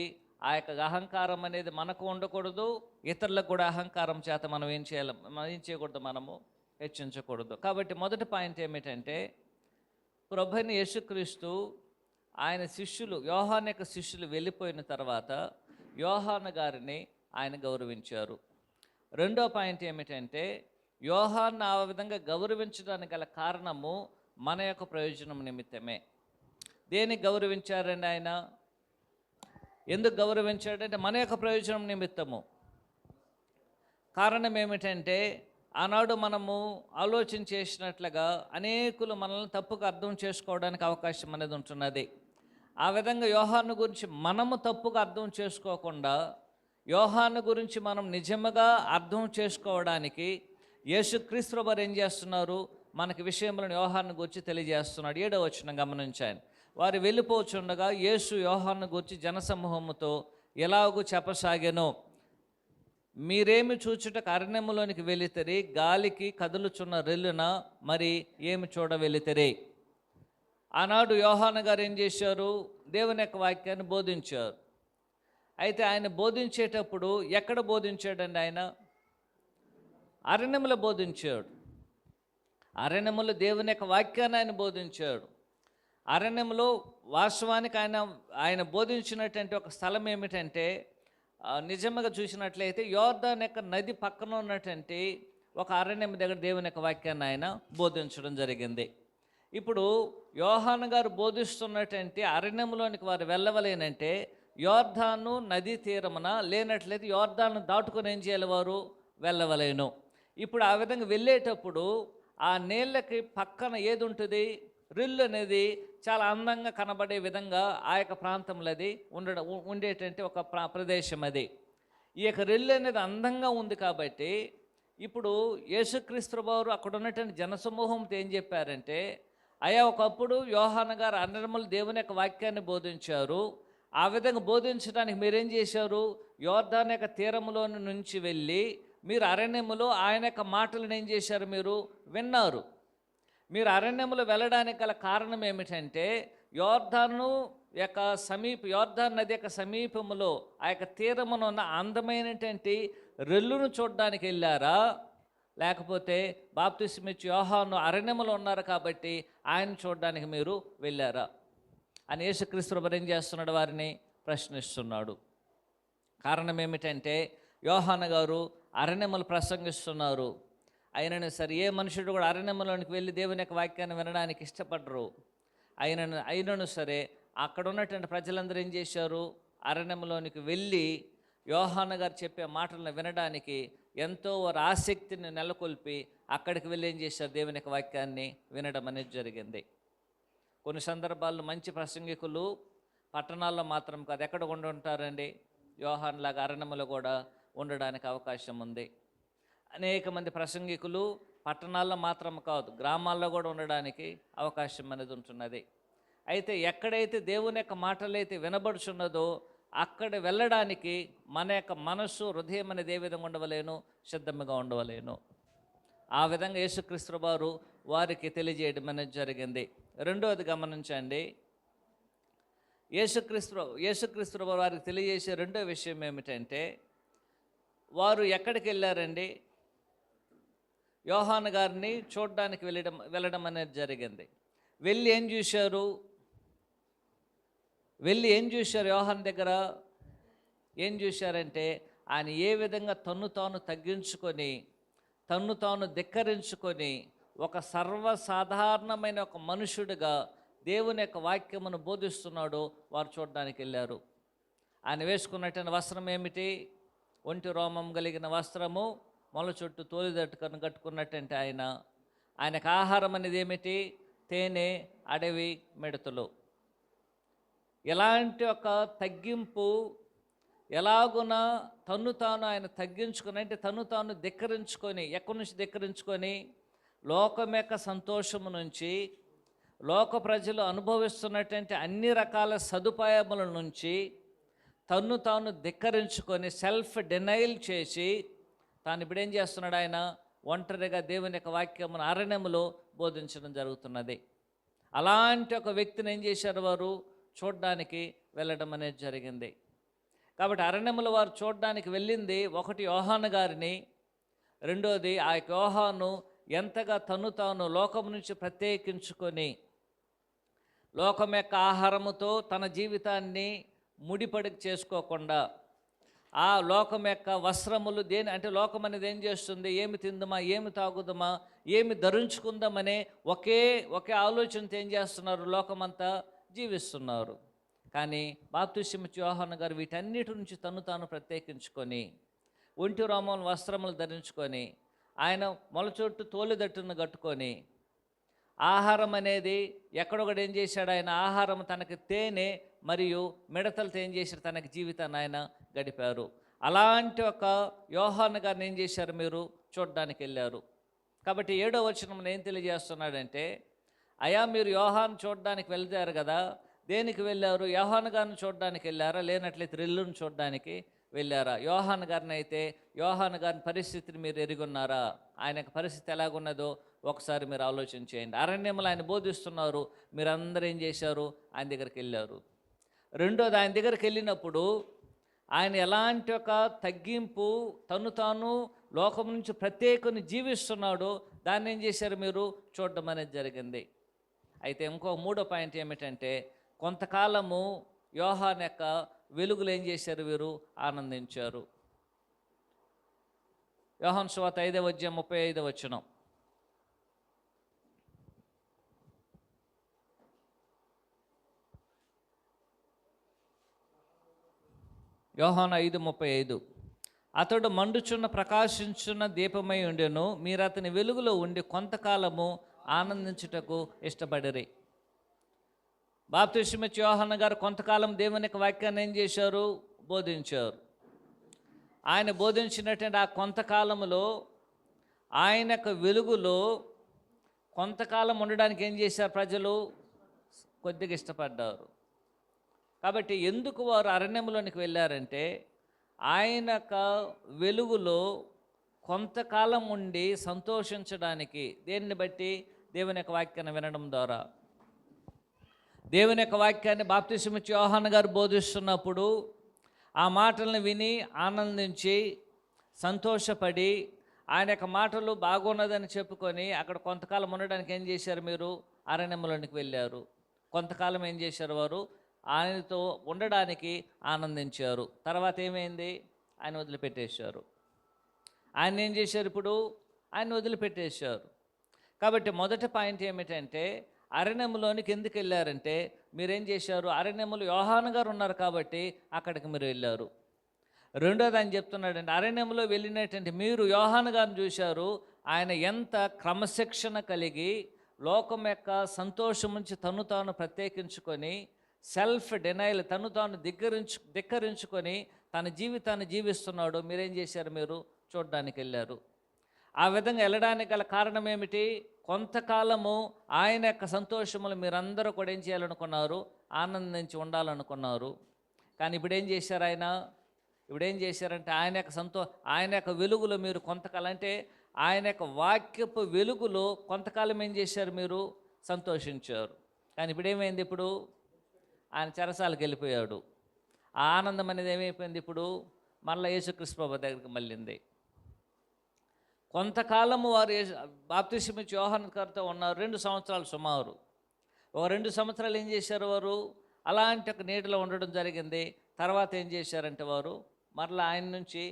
ఆ యొక్క అహంకారం అనేది మనకు ఉండకూడదు. ఇతరులకు కూడా అహంకారం చేత మనం ఏం చేయకూడదు, హెచ్చించకూడదు. కాబట్టి మొదటి పాయింట్ ఏమిటంటే, ప్రభువైన యేసుక్రీస్తు ఆయన శిష్యులు, యోహాను యొక్క శిష్యులు వెళ్ళిపోయిన తర్వాత యోహాను గారిని ఆయన గౌరవించారు. రెండో పాయింట్ ఏమిటంటే, యోహాను ఆ విధంగా గౌరవించడానికి గల కారణము మన యొక్క ప్రయోజనం నిమిత్తమే. దేనికి గౌరవించారండి? ఆయన ఎందుకు గౌరవించాడంటే మన యొక్క ప్రయోజనం నిమిత్తము. కారణం ఏమిటంటే, ఆనాడు మనము ఆలోచన చేసినట్లుగా అనేకులు మనల్ని తప్పుగా అర్థం చేసుకోవడానికి అవకాశం అనేది ఉంటున్నది. ఆ విధంగా యోహాను గురించి మనము తప్పుగా అర్థం చేసుకోకుండా యోహాను గురించి మనం నిజంగా అర్థం చేసుకోవడానికి యేసుక్రీస్తు ప్రభువు ఏం చేస్తున్నారు, మనకి విషయములను యోహాను గురించి తెలియజేస్తున్నాడు. 7వ వచనం గమనించండి. వారు వెళ్ళిపోచుండగా యేసు యోహాను గురించి జనసమూహముతో ఎలాగూ చెప్పసాగెను. మీరేమి చూచుటకు అరణ్యములోనికి వెళితిరి, గాలికి కదులుచున్న రెల్లున మరి ఏమి చూడ వెళితిరి. ఆనాడు యోహాను గారు ఏం చేశారు? దేవుని యొక్క వాక్యాన్ని బోధించారు. అయితే ఆయన బోధించేటప్పుడు ఎక్కడ బోధించాడండి? ఆయన అరణ్యములో బోధించాడు. అరణ్యములో దేవుని యొక్క వాక్యాన్ని ఆయన బోధించాడు. అరణ్యంలో వాస్తవానికి ఆయన బోధించినటువంటి ఒక స్థలం ఏమిటంటే, నిజంగా చూసినట్లయితే యోర్దాను యొక్క నది పక్కన ఉన్నటువంటి ఒక అరణ్యం దగ్గర దేవుని యొక్క వాక్యాన్ని ఆయన బోధించడం జరిగింది. ఇప్పుడు యోహాను గారు బోధిస్తున్నటువంటి అరణ్యంలోనికి వారు వెళ్ళవలేనంటే యోర్దాను నదీ తీరమున లేనట్లయితే యోర్దాను దాటుకొని ఏం చేయాలి? వారు వెళ్ళవలేను. ఇప్పుడు ఆ విధంగా వెళ్ళేటప్పుడు ఆ నీళ్ళకి పక్కన ఏది ఉంటుంది? రిల్లు అనేది చాలా అందంగా కనబడే విధంగా ఆ యొక్క ప్రాంతంలో అది ఉండేటువంటి ఒక ప్రదేశం అది. ఈ యొక్క రిల్లు అనేది అందంగా ఉంది. కాబట్టి ఇప్పుడు యేసుక్రీస్తు ప్రభువు అక్కడ ఉన్నటువంటి జనసమూహంతో ఏం చెప్పారంటే, అయ్యా ఒకప్పుడు యోహాను గారు అరణ్యములో దేవుని యొక్క వాక్యాన్ని బోధించారు. ఆ విధంగా బోధించడానికి మీరేం చేశారు? యోర్దాను యొక్క తీరములో నుంచి వెళ్ళి మీరు అరణ్యములో ఆయన యొక్క మాటలను ఏం చేశారు? మీరు విన్నారు. మీరు అరణ్యములో వెళ్ళడానికి గల కారణం ఏమిటంటే, యోర్దాను నది యొక్క సమీపములో ఆ యొక్క తీరమున ఉన్న అందమైనటువంటి రెల్లును చూడడానికి వెళ్ళారా, లేకపోతే బాప్తిస్మిచ్చి యోహాను అరణ్యములో ఉన్నారు కాబట్టి ఆయన చూడడానికి మీరు వెళ్ళారా అని యేసుక్రీస్తు ప్రభువు ఏం చేస్తున్నాడు? వారిని ప్రశ్నిస్తున్నాడు. కారణం ఏమిటంటే, యోహాను గారు అరణ్యములు ప్రసంగిస్తున్నారు. అయినను సరే ఏ మనుషుడు కూడా అరణ్యములోనికి వెళ్ళి దేవుని యొక్క వాక్యాన్ని వినడానికి ఇష్టపడరు. అయినను సరే అక్కడ ఉన్నటువంటి ప్రజలందరూ ఏం చేశారు? అరణ్యంలోనికి వెళ్ళి యోహాను గారు చెప్పే మాటలను వినడానికి ఎంతో వారు ఆసక్తిని నెలకొల్పి అక్కడికి వెళ్ళి ఏం చేశారు? దేవుని యొక్క వాక్యాన్ని వినడం అనేది జరిగింది. కొన్ని సందర్భాల్లో మంచి ప్రసంగికులు పట్టణాల్లో మాత్రం కాదు, ఎక్కడ ఉండుంటారండి? యోహాను లాగా అరణ్యంలో కూడా ఉండడానికి అవకాశం ఉంది. అనేక మంది ప్రసంగికులు పట్టణాల్లో మాత్రం కాదు, గ్రామాల్లో కూడా ఉండడానికి అవకాశం అనేది ఉంటున్నది. అయితే ఎక్కడైతే దేవుని యొక్క మాటలైతే వినబడుచున్నదో అక్కడ వెళ్ళడానికి మన యొక్క మనస్సు, హృదయం అనేది ఏ విధంగా ఉండవలేను? సిద్ధంగా ఉండవలేను. ఆ విధంగా యేసుక్రీస్తు వారు వారికి తెలియజేయడం అనేది జరిగింది. రెండవది గమనించండి, యేసుక్రీస్తు వారికి తెలియజేసే రెండో విషయం ఏమిటంటే, వారు ఎక్కడికి వెళ్ళారండి? యోహాను గారిని చూడడానికి వెళ్ళడం అనేది జరిగింది. వెళ్ళి ఏం చూశారు? యోహాను దగ్గర ఏం చూశారంటే, ఆయన ఏ విధంగా తన్ను తాను తగ్గించుకొని, తన్ను తాను ధిక్కరించుకొని, ఒక సర్వసాధారణమైన ఒక మనుషుడిగా దేవుని యొక్క వాక్యమును బోధిస్తున్నాడు. వారు చూడడానికి వెళ్ళారు. ఆయన వేసుకున్నటువంటి వస్త్రం ఏమిటి? ఒంటి రోమం కలిగిన వస్త్రము, మొల చుట్టూ తోలిదట్టుకను కట్టుకున్నట్టంటే ఆయనకు ఆహారం అనేది ఏమిటి? తేనె, అడవి మిడతలు. ఎలాంటి ఒక తగ్గింపు, ఎలాగున తన్ను తాను ఆయన తగ్గించుకొని, అంటే తన్ను తాను ధిక్కరించుకొని, ఎక్కడి నుంచి ధిక్కరించుకొని? లోకం యొక్క సంతోషము నుంచి, లోక ప్రజలు అనుభవిస్తున్నటువంటి అన్ని రకాల సదుపాయముల నుంచి తన్ను తాను ధిక్కరించుకొని, సెల్ఫ్ డినైల్ చేసి తాను ఇప్పుడు ఏం చేస్తున్నాడు? ఆయన ఒంటరిగా దేవుని యొక్క వాక్యమును అరణ్యములో బోధించడం జరుగుతున్నది. అలాంటి ఒక వ్యక్తిని ఏం చేశారు? వారు చూడడానికి వెళ్ళడం అనేది జరిగింది. కాబట్టి అరణ్యములో వారు చూడడానికి వెళ్ళింది ఒకటి యోహాను గారిని, రెండోది ఆ యోహాను ఎంతగా తను తాను లోకం నుంచి ప్రత్యేకించుకొని, లోకం యొక్క ఆహారముతో తన జీవితాన్ని ముడిపడి చేసుకోకుండా, ఆ లోకం యొక్క వస్త్రములు అంటే లోకం అనేది ఏం చేస్తుంది? ఏమి తిందుమా, ఏమి తాగుదమా, ఏమి ధరించుకుందామనే ఒకే ఆలోచనతో ఏం చేస్తున్నారు? లోకమంతా జీవిస్తున్నారు. కానీ బాప్తిస్మయిచ్చే యోహాను గారు వీటన్నిటి నుంచి తను తాను ప్రత్యేకించుకొని, ఒంటి రోమం వస్త్రములు ధరించుకొని, ఆయన మొలచొట్టు తోలిదట్టును కట్టుకొని, ఆహారం అనేది ఎక్కడొకటి ఏం చేశాడు? ఆయన ఆహారం తనకి తేనె మరియు మిడతలతో ఏం చేశారు? తనకి జీవితాన్ని ఆయన గడిపారు. అలాంటి ఒక యోహాను గారిని ఏం చేశారు? మీరు చూడడానికి వెళ్ళారు. కాబట్టి 7వ వచనంలో ఏం తెలియజేస్తున్నాడంటే, అయా మీరు యోహాను చూడడానికి వెళ్తారు కదా, దేనికి వెళ్ళారు? యోహాను గారిని చూడడానికి వెళ్ళారా? లేనట్లయితే రెల్లును చూడడానికి వెళ్ళారా? యోహాను గారిని పరిస్థితిని మీరు ఎరుగున్నారా? ఆయన పరిస్థితి ఎలాగున్నదో ఒకసారి మీరు ఆలోచన చేయండి. అరణ్యంలో ఆయన బోధిస్తున్నారు, మీరందరూ ఏం చేశారు? ఆయన దగ్గరికి వెళ్ళారు. రెండోది, ఆయన దగ్గరికి వెళ్ళినప్పుడు ఆయన ఎలాంటి ఒక తగ్గింపు, తను తాను లోకం నుంచి ప్రత్యేకని జీవిస్తున్నాడో దాన్ని ఏం చేశారు? మీరు చూడడం అనేది జరిగింది. అయితే ఇంకో మూడో పాయింట్ ఏమిటంటే, కొంతకాలము యోహాను యొక్క వెలుగులు ఏం చేశారు? వీరు ఆనందించారు. యోహాను సువార్త 5వ అధ్యాయం 35వ వచనం. యోహాను 5:35. అతడు మండుచున్న ప్రకాశించున్న దీపమై ఉండెను, మీరు అతని వెలుగులో ఉండి కొంతకాలము ఆనందించుటకు ఇష్టపడిరి. బాప్తిస్మయిచ్చే యోహాను గారు కొంతకాలం దేవుని యొక్క వాక్యాన్ని ఏం చేశారు? బోధించారు. ఆయన బోధించినటువంటి ఆ కొంతకాలంలో ఆయన యొక్క వెలుగులో కొంతకాలం ఉండడానికి ఏం చేశారు? ప్రజలు కొద్దిగా ఇష్టపడ్డారు. కాబట్టి ఎందుకు వారు అరణ్యంలోనికి వెళ్ళారంటే, ఆయన యొక్క వెలుగులో కొంతకాలం ఉండి సంతోషించడానికి. దేన్ని బట్టి? దేవుని యొక్క వాక్యాన్ని వినడం ద్వారా. దేవుని యొక్క వాక్యాన్ని బాప్తిస్మయిచ్చే యోహాను గారు బోధిస్తున్నప్పుడు ఆ మాటలను విని ఆనందించి సంతోషపడి ఆయన యొక్క మాటలు బాగున్నదని చెప్పుకొని అక్కడ కొంతకాలం ఉండడానికి ఏం చేశారు? మీరు అరణ్యంలోనికి వెళ్ళారు. కొంతకాలం ఏం చేశారు? వారు ఆయనతో ఉండడానికి ఆనందించారు. తర్వాత ఏమైంది? ఆయన వదిలిపెట్టేశారు. ఆయన ఏం చేశారు? ఇప్పుడు ఆయన వదిలిపెట్టేశారు. కాబట్టి మొదటి పాయింట్ ఏమిటంటే, అరణ్యంలోనికి ఎందుకు వెళ్ళారంటే మీరేం చేశారు? అరణ్యములో యోహాను గారు ఉన్నారు కాబట్టి అక్కడికి మీరు వెళ్ళారు. రెండోది ఆయన చెప్తున్నాడండి, అరణ్యంలో వెళ్ళినటువంటి మీరు యోహాను గారిని చూశారు. ఆయన ఎంత క్రమశిక్షణ కలిగి లోకం యొక్క సంతోషం నుంచి తను తాను ప్రత్యేకించుకొని సెల్ఫ్ డినైల్, తను తాను ధిక్కరించుకొని తన జీవితాన్ని జీవిస్తున్నాడు. మీరేం చేశారు? మీరు చూడడానికి వెళ్ళారు. ఆ విధంగా వెళ్ళడానికి గల కారణం ఏమిటి? కొంతకాలము ఆయన యొక్క సంతోషములు మీరందరూ కూడా ఏం చేయాలనుకున్నారు? ఆనందించి ఉండాలనుకున్నారు. కానీ ఇప్పుడేం చేశారు ఆయన? ఇప్పుడేం చేశారంటే ఆయన యొక్క వెలుగులో మీరు కొంతకాలం, అంటే ఆయన యొక్క వాక్యపు వెలుగులో కొంతకాలం ఏం చేశారు? మీరు సంతోషించారు. కానీ ఇప్పుడేమైంది? ఇప్పుడు ఆయన చెరసాలకు వెళ్ళిపోయాడు. ఆ ఆనందం అనేది ఏమైపోయింది? ఇప్పుడు మళ్ళీ యేసుక్రీస్తు ప్రభువు దగ్గరికి మళ్ళింది. కొంతకాలము వారు బాప్తిస్మం ఇచ్చే యోహాను గారితో ఉన్నారు, 2 సంవత్సరాలు సుమారు. ఒక 2 సంవత్సరాలు ఏం చేశారు? వారు అలాంటి ఒక నీటిలో ఉండడం జరిగింది. తర్వాత ఏం చేశారంటే వారు మరలా ఆయన నుంచి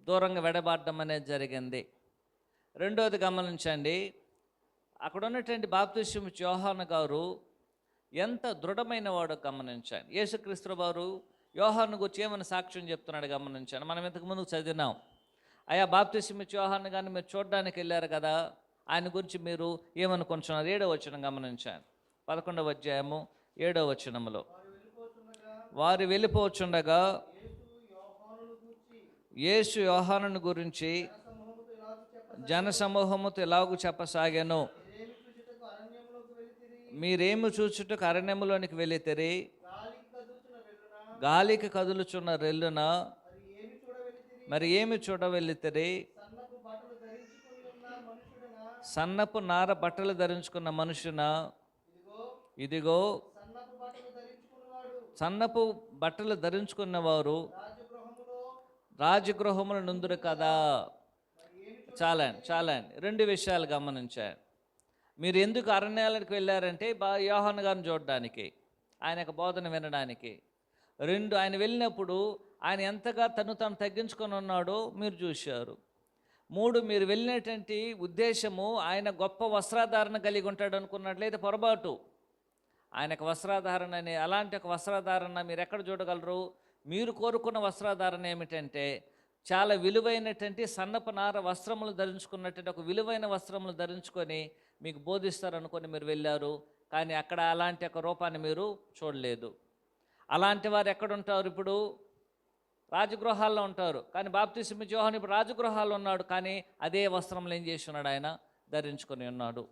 దూరంగా వెడబాడడం అనేది జరిగింది. రెండోది గమనించండి, అక్కడ ఉన్నటువంటి బాప్తిస్మం ఇచ్చే యోహాను గారు ఎంత దృఢమైన వాడో గమనించండి. యేసుక్రీస్తు వారు యోహాను గురించి ఏమైనా సాక్ష్యం చెప్తున్నాడు గమనించాను. మనం ఇంతకు ముందు చదివినాం. అయ్యా, బాప్తిస్మం ఇచ్చే యోహాను గారిని మీరు చూడడానికి వెళ్ళారు కదా, ఆయన గురించి మీరు ఏమనుకుంటున్నారు? 7వ వచనం గమనించాను. 11వ అధ్యాయము 7వ వచనములో, వారు వెళ్ళిపోవచ్చుండగా యేసు యోహానును గురించి జనసమూహముతో ఇలాగు చెప్పసాగాను, మీరేమి చూచుటకు అరణ్యములోనికి వెళ్ళితిరి? గాలికి కదులుచున్న రెల్లున మరి ఏమి చూడ వెళ్ళితిరి? సన్నపు నార బట్టలు ధరించుకున్న మనుషున? ఇదిగో సన్నపు బట్టలు ధరించుకున్నవారు రాజగృహములు నుందురు కదా. చాలండి 2 విషయాలు గమనించాను. మీరు ఎందుకు అరణ్యాలకు వెళ్ళారంటే యోహాను గారిని చూడడానికి, ఆయన యొక్క బోధన వినడానికి. 2, ఆయన వెళ్ళినప్పుడు ఆయన ఎంతగా తను తగ్గించుకొని ఉన్నాడో మీరు చూశారు. 3, మీరు వెళ్ళినటువంటి ఉద్దేశము ఆయన గొప్ప వస్త్రాధారణ కలిగి ఉంటాడు అనుకున్నట్లయితే పొరపాటు. ఆయనకు వస్త్రాధారణ అనే అలాంటి ఒక వస్త్రాధారణ మీరు ఎక్కడ చూడగలరు? మీరు కోరుకున్న వస్త్రాధారణ ఏమిటంటే చాలా విలువైనటువంటి సన్నపు నార వస్త్రములు ధరించుకున్నటువంటి ఒక విలువైన వస్త్రములు ధరించుకొని మీకు బోధిస్తారనుకొని మీరు వెళ్ళారు. కానీ అక్కడ అలాంటి ఒక రూపాన్ని మీరు చూడలేదు. అలాంటి వారు ఎక్కడుంటారు? ఇప్పుడు రాజగృహాల్లో ఉంటారు. కానీ బాప్తిస్మం ఇచ్చే యోహాను ఇప్పుడు రాజగృహాల్లో ఉన్నాడు, కానీ అదే వస్త్రములు ఏం చేసి ఉన్నాడు? ఆయన ధరించుకొని ఉన్నాడు.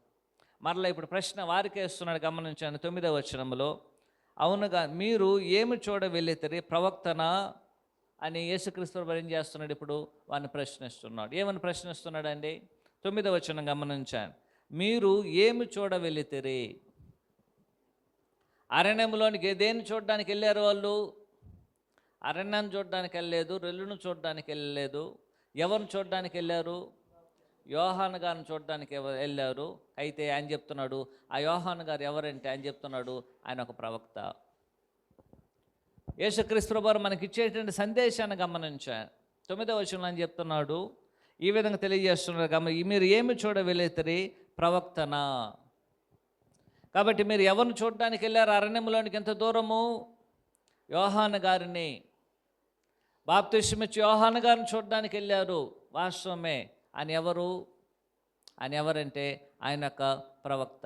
మరలా ఇప్పుడు ప్రశ్న వారికే ఇస్తున్నాడు, గమనించాను. 9వ వచనంలో, అవునుగా మీరు ఏమి చూడ వెళ్ళితిరి? ప్రవక్తనా అని యేసుక్రీస్తు ఏం చేస్తున్నాడు? ఇప్పుడు వారిని ప్రశ్నిస్తున్నాడు. ఏమని ప్రశ్నిస్తున్నాడు అండి? 9వ వచనం గమనించాను. మీరు ఏమి చూడ వెళ్ళితిరి? అరణ్యంలోనికి దేన్ని చూడడానికి వెళ్ళారు వాళ్ళు? అరణ్యాన్ని చూడడానికి వెళ్ళలేదు, రెల్లును చూడడానికి వెళ్ళలేదు. ఎవరిని చూడడానికి వెళ్ళారు? యోహాను గారిని చూడడానికి వెళ్ళారు. అయితే ఆయన చెప్తున్నాడు, ఆ యోహాను గారు ఎవరంటే ఆయన చెప్తున్నాడు, ఆయన ఒక ప్రవక్త. యేసుక్రీస్తు ప్రభువు మనకి ఇచ్చేటువంటి సందేశాన్ని గమనించాను. 9వ వచనంలో ఆయన చెప్తున్నాడు, ఈ విధంగా తెలియజేస్తున్నాడు, మీరు ఏమి చూడ వెళ్ళితిరి? ప్రవక్తనా. కాబట్టి మీరు ఎవరిని చూడడానికి వెళ్ళారు? అరణ్యంలోనికి ఎంత దూరము? యోహాను గారిని, బాప్తిస్మం ఇచ్చే యోహాను గారిని చూడడానికి వెళ్ళారు. వాస్తవమే. ఆయన ఎవరు? ఆయన ఎవరంటే ఆయన యొక్క ప్రవక్త.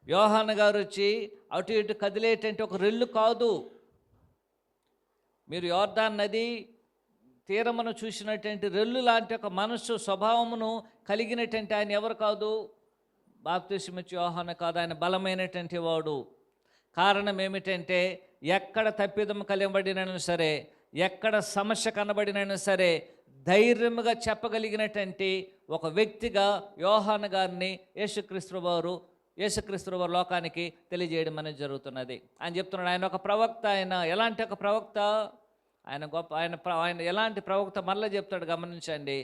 యోహాను గారు వచ్చి అటు ఇటు కదిలేటువంటి ఒక రెల్లు కాదు. మీరు యోర్దాను నది తీరమును చూసినటువంటి రెల్లు లాంటి ఒక మనస్సు స్వభావమును కలిగినటువంటి ఆయన ఎవరు కాదు? బాప్తిస్మం ఇచ్చే యోహాను కాదు. ఆయన బలమైనటువంటి వాడు. కారణం ఏమిటంటే ఎక్కడ తప్పిదం కలిగబడినైనా సరే, ఎక్కడ సమస్య కనబడినైనా సరే ధైర్యముగా చెప్పగలిగినటువంటి ఒక వ్యక్తిగా యోహాను గారిని యేసుక్రీస్తు వారు లోకానికి తెలియజేయడం అనేది జరుగుతున్నది. ఆయన చెప్తున్నాడు, ఆయన ఒక ప్రవక్త. ఆయన ఎలాంటి ఒక ప్రవక్త? ఆయన ఎలాంటి ప్రవక్త? మళ్ళీ చెప్తాడు, గమనించండి.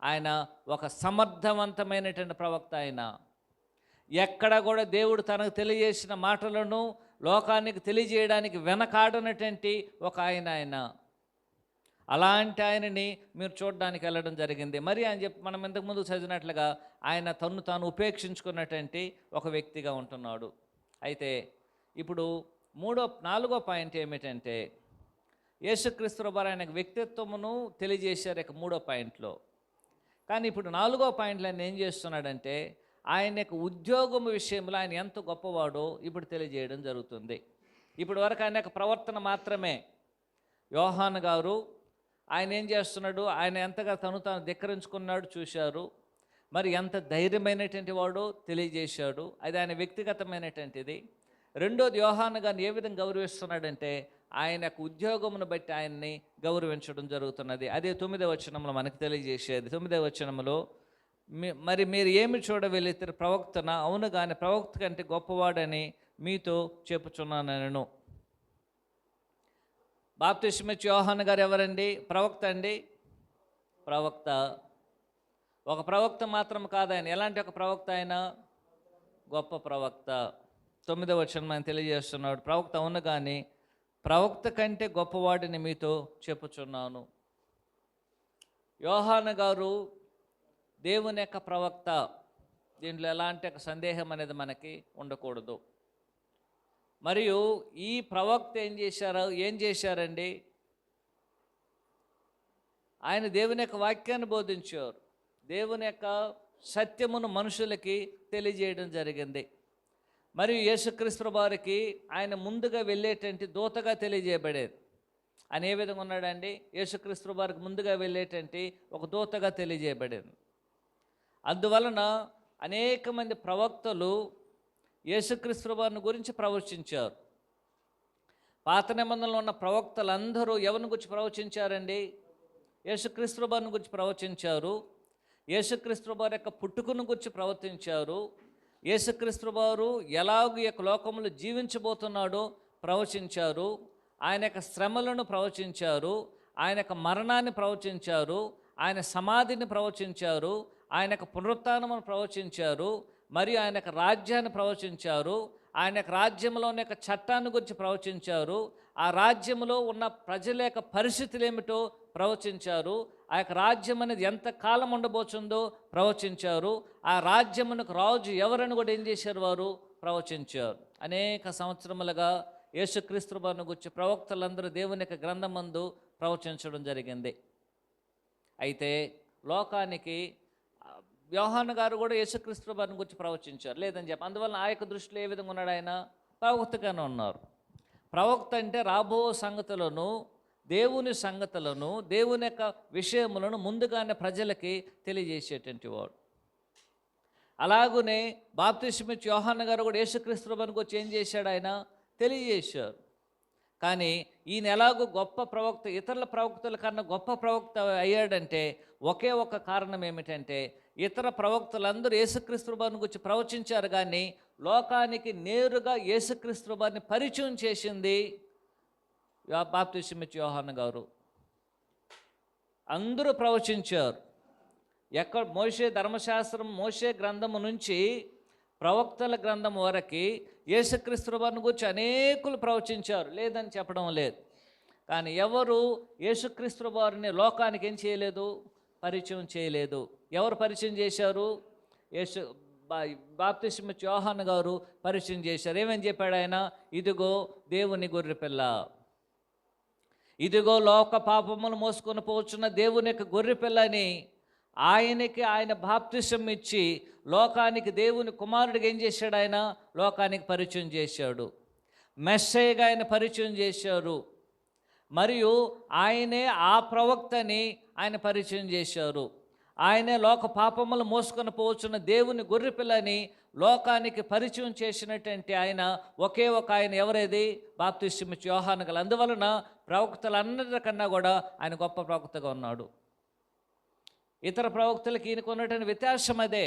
ఆయన ఒక సమర్థవంతమైనటువంటి ప్రవక్త. ఆయన ఎక్కడ కూడా దేవుడు తనకు తెలియజేసిన మాటలను లోకానికి తెలియజేయడానికి వెనకాడనటువంటి ఒక ఆయన. అలాంటి ఆయనని మీరు చూడడానికి వెళ్ళడం జరిగింది. మరి అని చెప్పి మనం ఇంతకుముందు చదివినట్లుగా ఆయన తన్ను తాను ఉపేక్షించుకున్నటువంటి ఒక వ్యక్తిగా ఉంటున్నాడు. అయితే ఇప్పుడు నాలుగో పాయింట్ ఏమిటంటే, యేసుక్రీస్తు వారు ఆయన వ్యక్తిత్వమును తెలియజేశారు ఇక మూడో పాయింట్లో. కానీ ఇప్పుడు నాలుగో పాయింట్లో ఆయన ఏం చేస్తున్నాడంటే, ఆయన యొక్క ఉద్యోగం విషయంలో ఆయన ఎంత గొప్పవాడో ఇప్పుడు తెలియజేయడం జరుగుతుంది. ఇప్పటి వరకు ఆయన యొక్క ప్రవర్తన మాత్రమే. యోహాను గారు ఆయన ఏం చేస్తున్నాడు, ఆయన ఎంతగా తాను ధిక్కరించుకున్నాడు చూశారు. మరి ఎంత ధైర్యమైనటువంటి వాడో తెలియజేశాడు. అది ఆయన వ్యక్తిగతమైనటువంటిది. రెండోది, యోహాను గారిని ఏ విధంగా గౌరవిస్తున్నాడంటే, ఆయన యొక్క ఉద్యోగమును బట్టి ఆయన్ని గౌరవించడం జరుగుతున్నది. అదే 9వ వచనంలో మనకు తెలియజేసేది. 9వ వచనంలో, మరి మీరు ఏమి చూడవెళ్ళితే ప్రవక్తన? అవును కానీ ప్రవక్త కంటే గొప్పవాడని మీతో చెప్పుచున్నాను నేను. బాప్తిస్మిచ్చి యోహాను గారు ఎవరండి? ప్రవక్త అండి. ప్రవక్త. ఒక ప్రవక్త మాత్రం కాదు ఆయన. ఎలాంటి ఒక ప్రవక్త ఆయన? గొప్ప ప్రవక్త. 9వ వచనం ఆయన తెలియజేస్తున్నాడు, ప్రవక్త అవును కానీ ప్రవక్త కంటే గొప్పవాడిని మీతో చెప్పుచున్నాను. యోహాను గారు దేవుని యొక్క ప్రవక్త. దీంట్లో ఎలాంటి ఒక సందేహం అనేది మనకి ఉండకూడదు. మరియు ఈ ప్రవక్త ఏం చేశారండి? ఆయన దేవుని యొక్క వాక్యాన్ని బోధించారు. దేవుని యొక్క సత్యమును మనుషులకి తెలియజేయడం జరిగింది. మరియు యేసుక్రీస్తు వారికి ఆయన ముందుగా వెళ్ళేటువంటి దూతగా తెలియజేయబడేది. ఆయన ఏ విధంగా ఉన్నాడండి? యేసుక్రీస్తు వారికి ముందుగా వెళ్ళేటువంటి ఒక దూతగా తెలియజేయబడేది. అందువలన అనేక మంది ప్రవక్తలు యేసుక్రీస్తు వారిని గురించి ప్రవచించారు. పాత నిబంధనలో ఉన్న ప్రవక్తలందరూ ఎవరిని గురించి ప్రవచించారండి? యేసుక్రీస్తు వారిని గురించి ప్రవచించారు. యేసుక్రీస్తు వారి యొక్క పుట్టుకను గురించి ప్రవర్తించారు. యేసుక్రీస్తు వారు ఎలాగూ ఈ యొక్క లోకంలో జీవించబోతున్నాడో ప్రవచించారు. ఆయన యొక్క శ్రమలను ప్రవచించారు. ఆయన యొక్క మరణాన్ని ప్రవచించారు. ఆయన సమాధిని ప్రవచించారు. ఆయన యొక్క పునరుత్థానమును ప్రవచించారు. మరియు ఆయన యొక్క రాజ్యాన్ని ప్రవచించారు. ఆయన యొక్క రాజ్యంలోని యొక్క చట్టాన్ని గురించి ప్రవచించారు. ఆ రాజ్యంలో ఉన్న ప్రజల యొక్క పరిస్థితులు ఏమిటో ప్రవచించారు. ఆ యొక్క రాజ్యం అనేది ఎంత కాలం ఉండబోతుందో ప్రవచించారు. ఆ రాజ్యమునకు రాజు ఎవరని కూడా ఏం చేశారు? వారు ప్రవచించారు. అనేక సంవత్సరములుగా యేసుక్రీస్తు వారిని గురించి ప్రవక్తలందరూ దేవుని యొక్క గ్రంథమందు ప్రవచించడం జరిగింది. అయితే లోకానికి యోహాను గారు కూడా యేసుక్రీస్తు వారిని గురించి ప్రవచించారు లేదని చెప్పి. అందువల్ల ఆ యొక్క దృష్టిలో ఏ విధంగా ఉన్నాడు? ఆయన ప్రవక్తగానే ఉన్నారు. ప్రవక్త అంటే రాబో సంగతులను, దేవుని సంగతులను, దేవుని యొక్క విషయములను ముందుగానే ప్రజలకి తెలియజేసేటువంటి వాడు. అలాగనే బాప్తిస్మిచ్చి యోహాను గారు కూడా యేసుక్రీస్తు వారిని గురించి ఏం చేశాడు? ఆయన తెలియజేశారు. కానీ ఈయన ఎలాగో గొప్ప ప్రవక్త, ఇతరుల ప్రవక్తల కన్నా గొప్ప ప్రవక్త అయ్యాడంటే ఒకే ఒక కారణం ఏమిటంటే, ఇతర ప్రవక్తలందరూ యేసుక్రీస్తు వారిని గురించి ప్రవచించారు కానీ లోకానికి నేరుగా యేసుక్రీస్తు వారిని పరిచయం చేసింది బాప్తిస్మిచ్చి యోహాను గారు. అందరూ ప్రవచించారు. మోషే ధర్మశాస్త్రం, మోషే గ్రంథము నుంచి ప్రవక్తల గ్రంథం వరకు యేసుక్రీస్తు వారిని గురించి అనేకులు ప్రవచించారు, లేదని చెప్పడం లేదు. కానీ ఎవరు యేసుక్రీస్తు వారిని లోకానికి ఏం చేయలేదు? పరిచయం చేయలేదు. ఎవరు పరిచయం చేశారు? బాప్తిస్మిచ్చి యోహాను గారు పరిచయం చేశారు. ఏమని చెప్పాడు ఆయన? ఇదిగో దేవుని గొర్రెపిల్ల, ఇదిగో లోక పాపములు మోసుకొని పోవచ్చున్న దేవుని యొక్క గొర్రెపిల్లని ఆయనకి ఆయన బాప్తిసం ఇచ్చి లోకానికి దేవుని కుమారుడిగా ఏం చేశాడు? ఆయన లోకానికి పరిచయం చేశాడు. మెస్సయ్యగా ఆయన పరిచయం చేశారు. మరియు ఆయనే ఆ ప్రవక్తని ఆయన పరిచయం చేశారు. ఆయనే లోక పాపములు మోసుకొని పోవచ్చున్న దేవుని గొర్రెపిల్లని లోకానికి పరిచయం చేసినటువంటి ఆయన ఒకే ఒక ఆయన. ఎవరేది? బాప్తిస్మిచ్చి యోహాను గారు. అందువలన ప్రవక్తలందరికన్నా కూడా ఆయన గొప్ప ప్రవక్తగా ఉన్నాడు. ఇతర ప్రవక్తలకి ఈయనకు ఉన్నటువంటి వ్యత్యాసం అదే.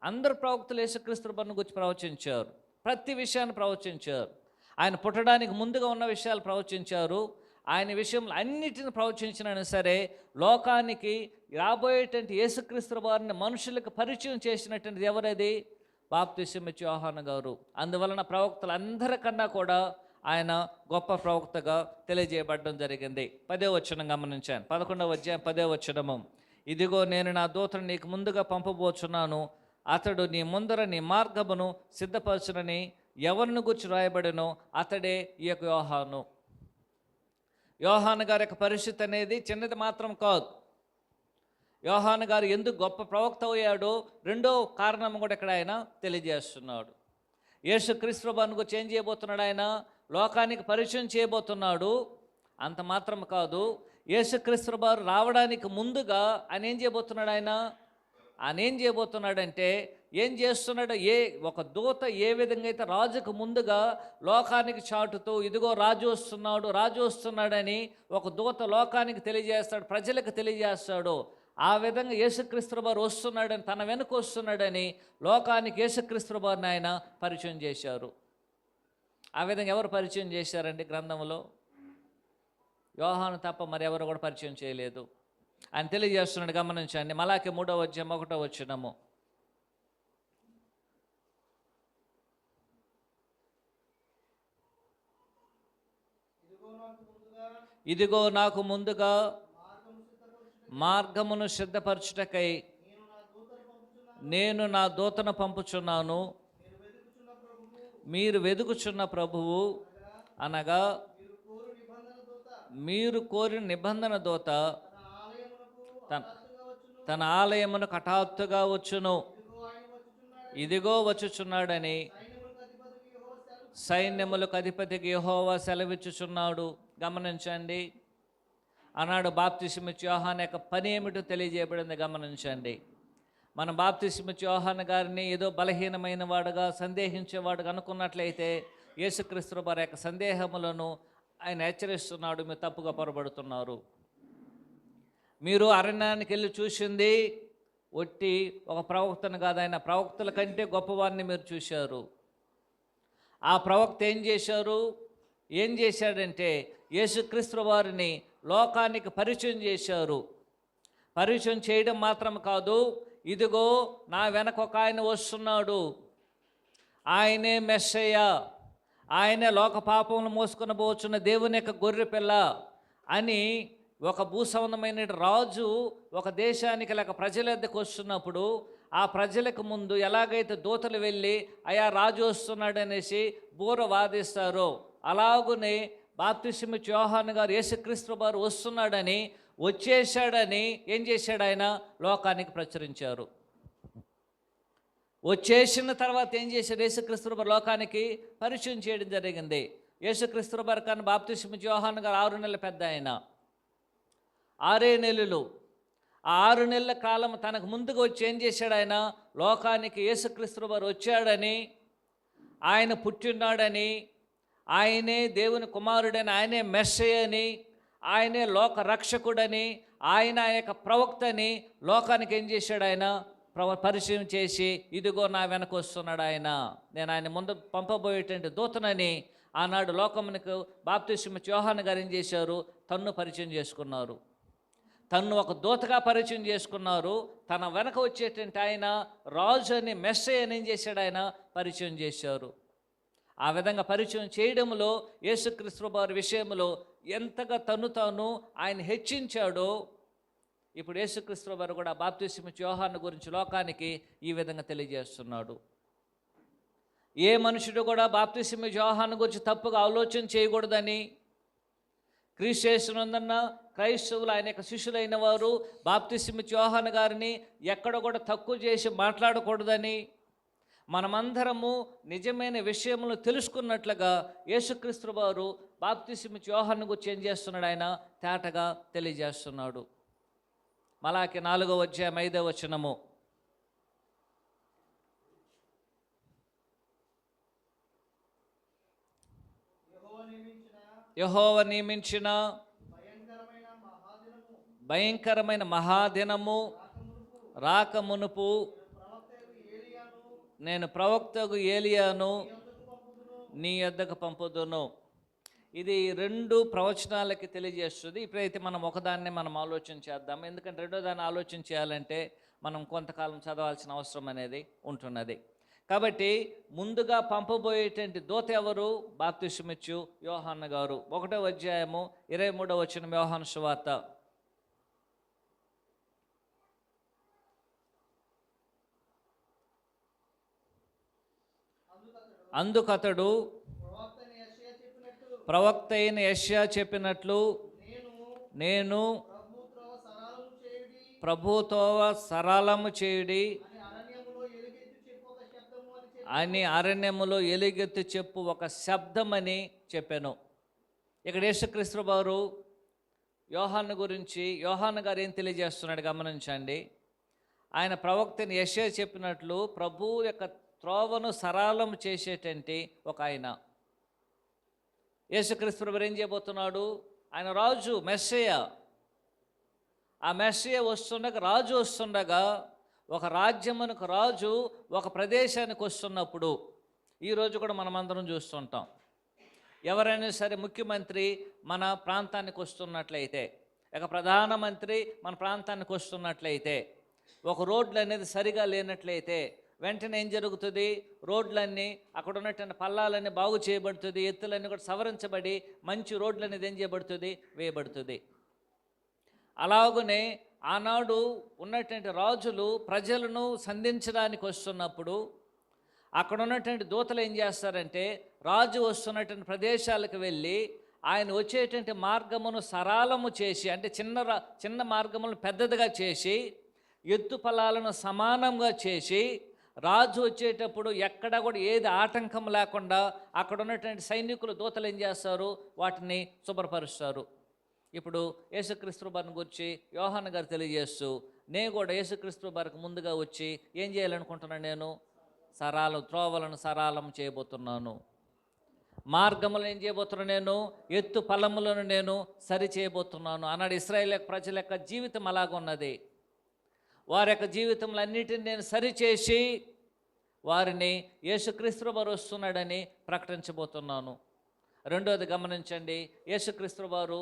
అందరు ప్రవక్తలు యేసుక్రీస్తు వారిని గురించి ప్రవచించారు. ప్రతి విషయాన్ని ప్రవచించారు. ఆయన పుట్టడానికి ముందుగా ఉన్న విషయాలు ప్రవచించారు. ఆయన విషయంలో అన్నిటిని ప్రవచించినా సరే లోకానికి రాబోయేటువంటి యేసుక్రీస్తు వారిని మనుషులకు పరిచయం చేసినటువంటిది ఎవరది? బాప్తిస్మిచ్చి యోహాను గారు. అందువలన ప్రవక్తలు అందరికన్నా కూడా ఆయన గొప్ప ప్రవక్తగా తెలియజేయబడడం జరిగింది. 10వ వచనం గమనించాను. 11వ అధ్యాయం 10వ వచనము, ఇదిగో నేను నా దూతను నీకు ముందుగా పంపబోచున్నాను, అతడు నీ ముందర నీ మార్గమును సిద్ధపరచునని ఎవరిని గురించి రాయబడినో అతడే ఈ యొక్క యోహాను. యోహాను గారి యొక్క పరిస్థితి అనేది చిన్నది మాత్రం కాదు. యోహాను గారు ఎందుకు గొప్ప ప్రవక్త అయ్యాడో రెండో కారణం కూడా ఇక్కడ ఆయన తెలియజేస్తున్నాడు. యేసుక్రీస్తు ప్రభువును గురించి ఏం చేయబోతున్నాడు? ఆయన లోకానికి పరిచయం చేయబోతున్నాడు. అంత మాత్రం కాదు, యేసుక్రీస్తు ప్రభువు రావడానికి ముందుగా ఆయన ఏం చేయబోతున్నాడు? ఆయన ఏం చేయబోతున్నాడంటే, ఏం చేస్తున్నాడు? ఒక దూత ఏ విధంగా అయితే రాజుకు ముందుగా లోకానికి చాటుతూ ఇదిగో రాజు వస్తున్నాడు, రాజు వస్తున్నాడని ఒక దూత లోకానికి తెలియజేస్తాడు, ప్రజలకు తెలియజేస్తాడు. ఆ విధంగా యేసుక్రీస్తు ప్రభువు వస్తున్నాడని, తన వెనుక వస్తున్నాడని లోకానికి యేసుక్రీస్తు ప్రభువుని ఆయన పరిచయం చేశారు. ఆ విధంగా ఎవరు పరిచయం చేశారండి గ్రంథంలో? యోహాను తప్ప మరి ఎవరు కూడా పరిచయం చేయలేదు. ఆయన తెలియజేస్తున్నాడు, గమనించండి. మలాకి 3వ అధ్యాయం 1వ వచనము, ఇదిగో నాకు ముందుగా మార్గమును సిద్ధపరచుటకై నేను నా దూతను పంపుచున్నాను. మీరు వెదుకుచున్న ప్రభువు అనగా మీరు కోరిన నిబంధన దూత తన ఆలయమునకు హఠాత్తుగా వచ్చును. ఇదిగో వచ్చుచున్నాడని సైన్యములకు అధిపతికి యెహోవా సెలవిచ్చుచున్నాడు. గమనించండి, ఆనాడు బాప్తిస్మిచ్చు యోహాను యొక్క పని ఏమిటో తెలియజేయబడింది. గమనించండి, మన బాప్తిస్మిచ్చు యోహాను గారిని ఏదో బలహీనమైన వాడుగా, సందేహించేవాడుగా అనుకున్నట్లయితే యేసుక్రీస్తు వారి యొక్క సందేహములను ఆయన హెచ్చరిస్తున్నాడు. మీరు తప్పుగా పొరబడుతున్నారు. మీరు అరణ్యానికి వెళ్ళి చూసింది ఒట్టి ఒక ప్రవక్తను కాదు, ఆయన ప్రవక్తల కంటే గొప్పవారిని మీరు చూశారు. ఆ ప్రవక్త ఏం చేశాడంటే యేసుక్రీస్తు వారిని లోకానికి పరిచయం చేశారు. పరిచయం చేయడం మాత్రం కాదు, ఇదిగో నా వెనక ఒక ఆయన వస్తున్నాడు, ఆయనే మెస్సయ్య, ఆయనే లోక పాపములు మోసుకొని పోచున్న దేవుని యొక్క గొర్రె పిల్ల అని ఒక భూసంబంధమైన రాజు ఒక దేశానికి లేక ప్రజల వద్దకు వస్తున్నప్పుడు ఆ ప్రజలకు ముందు ఎలాగైతే దూతలు వెళ్ళి అయా రాజు వస్తున్నాడు అనేసి బూర వాదిస్తారో, అలాగునే బాప్తిస్మిచ్చు యోహాను గారు యేసుక్రీస్తు వారు వస్తున్నాడని, వచ్చేసాడని ఏం చేశాడు? ఆయన లోకానికి ప్రచురించారు. వచ్చేసిన తర్వాత ఏం చేశాడు? యేసుక్రీస్తు వారు లోకానికి పరిచయం చేయడం జరిగింది. యేసుక్రీస్తు వారు కానీ బాప్తిస్మిచ్చు యోహాను గారు 6 నెలల పెద్ద ఆయన. 6 నెలలు, ఆ 6 నెలల కాలం తనకు ముందుగా వచ్చి ఏం చేశాడు? ఆయన లోకానికి యేసుక్రీస్తు వారు వచ్చాడని, ఆయన పుట్టినాడని, ఆయనే దేవుని కుమారుడని, ఆయనే మెస్సయ్య అని, ఆయనే లోక రక్షకుడని, ఆయన యొక్క ప్రవక్తని లోకానికి ఏం చేశాడు? ఆయన పరిచయం చేసి ఇదిగో నా వెనక వస్తున్నాడు ఆయన, నేను ఆయన ముందు పంపబోయేటువంటి దూతనని ఆనాడు లోకమునకు బాప్తిస్మిచ్చు యోహాను గారు ఏం చేశారు? తన్ను పరిచయం చేసుకున్నారు. తన్ను ఒక దూతగా పరిచయం చేసుకున్నారు. తన వెనక వచ్చేటువంటి ఆయన రాజు అని, మెస్సయ్య అని ఏం చేశాడు? ఆయన పరిచయం చేశారు. ఆ విధంగా పరిచయం చేయడంలో యేసుక్రీస్తు వారి విషయంలో ఎంతగా తాను ఆయన హెచ్చించాడో, ఇప్పుడు యేసుక్రీస్తు వారు కూడా బాప్తిస్మిచ్చు యోహాను గురించి లోకానికి ఈ విధంగా తెలియజేస్తున్నాడు. ఏ మనుషుడు కూడా బాప్తిస్మిచ్చు యోహాను గురించి తప్పుగా ఆలోచన చేయకూడదని, క్రీస్తు యేసునందున్న క్రైస్తవులు ఆయన యొక్క శిష్యులైన వారు బాప్తిస్మిచ్చు యోహాను గారిని ఎక్కడ కూడా తక్కువ చేసి మాట్లాడకూడదని, మనమందరము నిజమైన విషయములు తెలుసుకున్నట్లుగా యేసుక్రీస్తు వారు బాప్తిస్మిచ్చు యోహాను గురించి ఏం చేస్తున్నాడు? ఆయన తేటగా తెలియజేస్తున్నాడు. మలాకి 4వ అధ్యాయం 5వ వచనము, యెహోవా నియమించిన భయంకరమైన మహాదినము రాకమునుపు నేను ప్రవక్తకు ఏలియాను నీ యొద్దకు పంపుదును. ఇది 2 ప్రవచనాలకి తెలియజేస్తుంది. ఇప్పుడైతే మనం ఒకదాన్ని మనం ఆలోచన చేద్దాం. ఎందుకంటే రెండో దాన్ని ఆలోచన చేయాలంటే మనం కొంతకాలం చదవాల్సిన అవసరం అనేది ఉంటున్నది. కాబట్టి ముందుగా పంపబోయేటువంటి దూత ఎవరు? బాప్తిస్మమిచ్చు యోహాను గారు. 1వ అధ్యాయము 23వ వచనం, యోహాను సువార్త. అందుకతడు ప్రవక్త అయిన యెషయా చెప్పినట్లు, నేను ప్రభుత్వ సరళము చేయుడి అని అరణ్యములో ఎలుగెత్తి చెప్పు ఒక శబ్దమని చెప్పాను. ఇక్కడ యేసుక్రీస్తు వారు యోహాను గురించి, యోహాను గారు ఏం తెలియజేస్తున్నాడు గమనించండి. ఆయన ప్రవక్తని యెషయా చెప్పినట్లు ప్రభు యొక్క త్రోవను సరళం చేసేటంటి ఒక ఆయన. యేసుక్రీస్తు వారు ఏం చేయబోతున్నాడు? ఆయన రాజు, మెస్సయ్య. ఆ మెస్సయ్య వస్తుండగా, రాజు వస్తుండగా, ఒక రాజ్యమునకు రాజు ఒక ప్రదేశానికి వస్తున్నప్పుడు, ఈరోజు కూడా మనమందరం చూస్తుంటాం. ఎవరైనా సరే ముఖ్యమంత్రి మన ప్రాంతానికి వస్తున్నట్లయితే, ఒక ప్రధానమంత్రి మన ప్రాంతానికి వస్తున్నట్లయితే, ఒక రోడ్లు అనేది సరిగా లేనట్లయితే వెంటనే ఏం జరుగుతుంది? రోడ్లన్నీ, అక్కడ ఉన్నటువంటి పల్లాలన్నీ బాగు చేయబడుతుంది, ఎత్తులన్నీ కూడా సవరించబడి మంచి రోడ్లు అనేది ఏం చేయబడుతుంది? వేయబడుతుంది. అలాగనే ఆనాడు ఉన్నటువంటి రాజులు ప్రజలను సంధించడానికి వస్తున్నప్పుడు అక్కడ ఉన్నటువంటి దూతలు ఏం చేస్తారంటే, రాజు వస్తున్నటువంటి ప్రదేశాలకు వెళ్ళి ఆయన వచ్చేటువంటి మార్గమును సరళము చేసి, అంటే చిన్న మార్గములను పెద్దదిగా చేసి, ఎత్తు పొలాలను సమానంగా చేసి, రాజు వచ్చేటప్పుడు ఎక్కడ కూడా ఏది ఆటంకం లేకుండా అక్కడ ఉన్నటువంటి సైనికులు, దూతలు ఏం చేస్తారు? వాటిని శుభ్రపరుస్తారు. ఇప్పుడు యేసుక్రీస్తు వారిని గురించి యోహాను గారు తెలియజేస్తూ, నేను కూడా యేసుక్రీస్తు వారికి ముందుగా వచ్చి ఏం చేయాలనుకుంటున్నాను? నేను త్రోవలను సరళం చేయబోతున్నాను, మార్గములను ఏం చేయబోతున్నాను? నేను ఎత్తు పొలములను నేను సరి చేయబోతున్నాను అన్నాడు. ఇశ్రాయేలు ప్రజల యొక్క జీవితం అలాగున్నది. వారి యొక్క జీవితంలో అన్నిటిని నేను సరిచేసి వారిని యేసుక్రీస్తు వారు వస్తున్నాడని ప్రకటించబోతున్నాను. రెండోది గమనించండి, యేసుక్రీస్తు వారు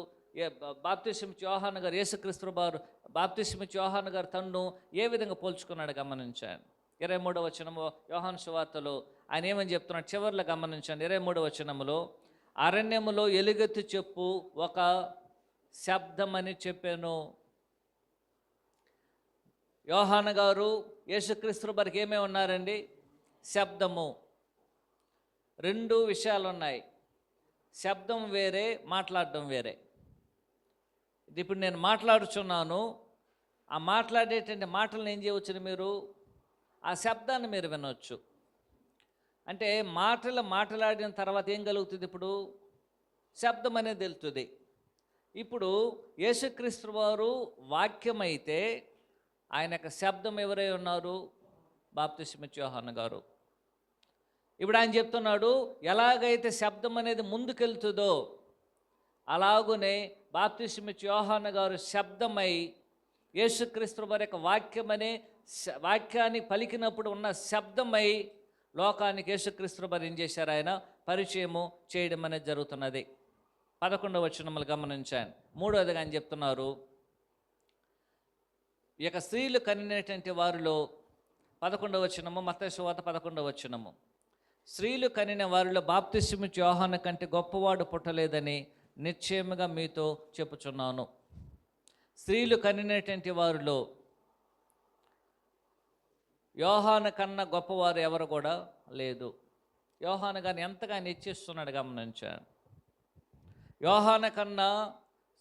బాప్తిస్మమిచ్చు యోహాను గారు, యేసుక్రీస్తు వారు బాప్తిస్మమిచ్చు యోహాను గారు తన్ను ఏ విధంగా పోల్చుకున్నాడు గమనించాను. 23వ వచనము యోహాను సువార్తలో ఆయన ఏమని చెప్తున్నాడు చివర్లో గమనించండి. 23వ వచనములో, అరణ్యములో ఎలుగెత్తి చెప్పు ఒక శబ్దమని చెప్పాను. యోహాను గారు యేసుక్రీస్తు వారికి ఏమేమి ఉన్నారండి? శబ్దము. రెండు విషయాలు ఉన్నాయి, శబ్దం వేరే, మాట్లాడడం వేరే. ఇప్పుడు నేను మాట్లాడుచున్నాను, ఆ మాట్లాడేటువంటి మాటలను ఏం చేయవచ్చు? మీరు ఆ శబ్దాన్ని మీరు వినవచ్చు. అంటే మాట్లాడిన తర్వాత ఏం కలుగుతుంది? ఇప్పుడు శబ్దం అనేది తెలుస్తుంది. ఇప్పుడు యేసుక్రీస్తు వారు వాక్యం అయితే ఆయన యొక్క శబ్దం ఎవరై ఉన్నారు? బాప్తిస్మమిచ్చు యోహాను గారు. ఇప్పుడు ఆయన చెప్తున్నాడు, ఎలాగైతే శబ్దం అనేది ముందుకెళ్తుందో అలాగునే బాప్తిస్మమిచ్చు యోహాను గారు శబ్దమై యేసుక్రీస్తు వారి యొక్క వాక్యాన్ని పలికినప్పుడు ఉన్న శబ్దమై లోకానికి యేసుక్రీస్తు వారు ఏం చేశారు? ఆయన పరిచయము చేయడం అనేది జరుగుతున్నది. 11వ వచనములు గమనించాను. మూడవదిగా ఆయన చెప్తున్నారు, ఈ యొక్క స్త్రీలు కనినటువంటి వారిలో 11వ వచనము, మత్తయి సువార్త 11వ వచనము, స్త్రీలు కనిన వారిలో బాప్తిస్మమిచ్చు యోహాను కంటే గొప్పవాడు పుట్టలేదని నిశ్చయముగా మీతో చెప్పుచున్నాను. స్త్రీలు కనినటువంటి వారిలో యోహాను కన్నా గొప్పవారు ఎవరు కూడా లేదు. యోహాను గారిని ఎంతగా నిశ్చిస్తున్నాడు గమనించాను. యోహాను కన్నా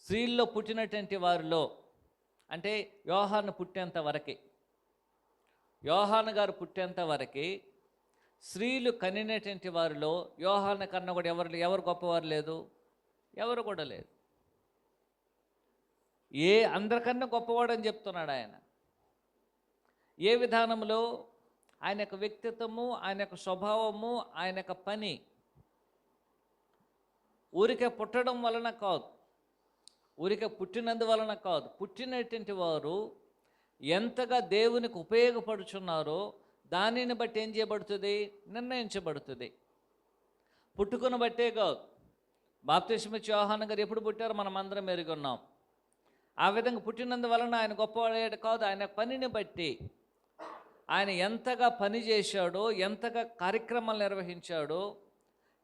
స్త్రీల్లో పుట్టినటువంటి వారిలో, అంటే యోహాను పుట్టేంత వరకు, యోహాను గారు పుట్టేంత వరకు స్త్రీలు కనినటువంటి వారిలో యోహాను కన్నా కూడా ఎవరు గొప్పవారు లేదు, ఎవరు కూడా లేదు. అందరికన్నా గొప్పవాడు అని చెప్తున్నాడు ఆయన. ఏ విధానంలో? ఆయన యొక్క వ్యక్తిత్వము, ఆయన యొక్క స్వభావము, ఆయన యొక్క పని. ఊరికే పుట్టడం వలన కాదు, ఊరికే పుట్టినందువలన కాదు, పుట్టినటువంటి వారు ఎంతగా దేవునికి ఉపయోగపడుచున్నారో దానిని బట్టి ఏం చేయబడుతుంది? నిర్ణయించబడుతుంది. పుట్టుకుని బట్టే కాదు. బాప్తిస్మమిచ్చు యోహాను గారు ఎప్పుడు పుట్టారో మనం అందరం ఎరుగున్నాం. ఆ విధంగా పుట్టినందువలన ఆయన గొప్పవాడే కాదు, ఆయన పనిని బట్టి, ఆయన ఎంతగా పని చేశాడో, ఎంతగా కార్యక్రమాలు నిర్వహించాడో,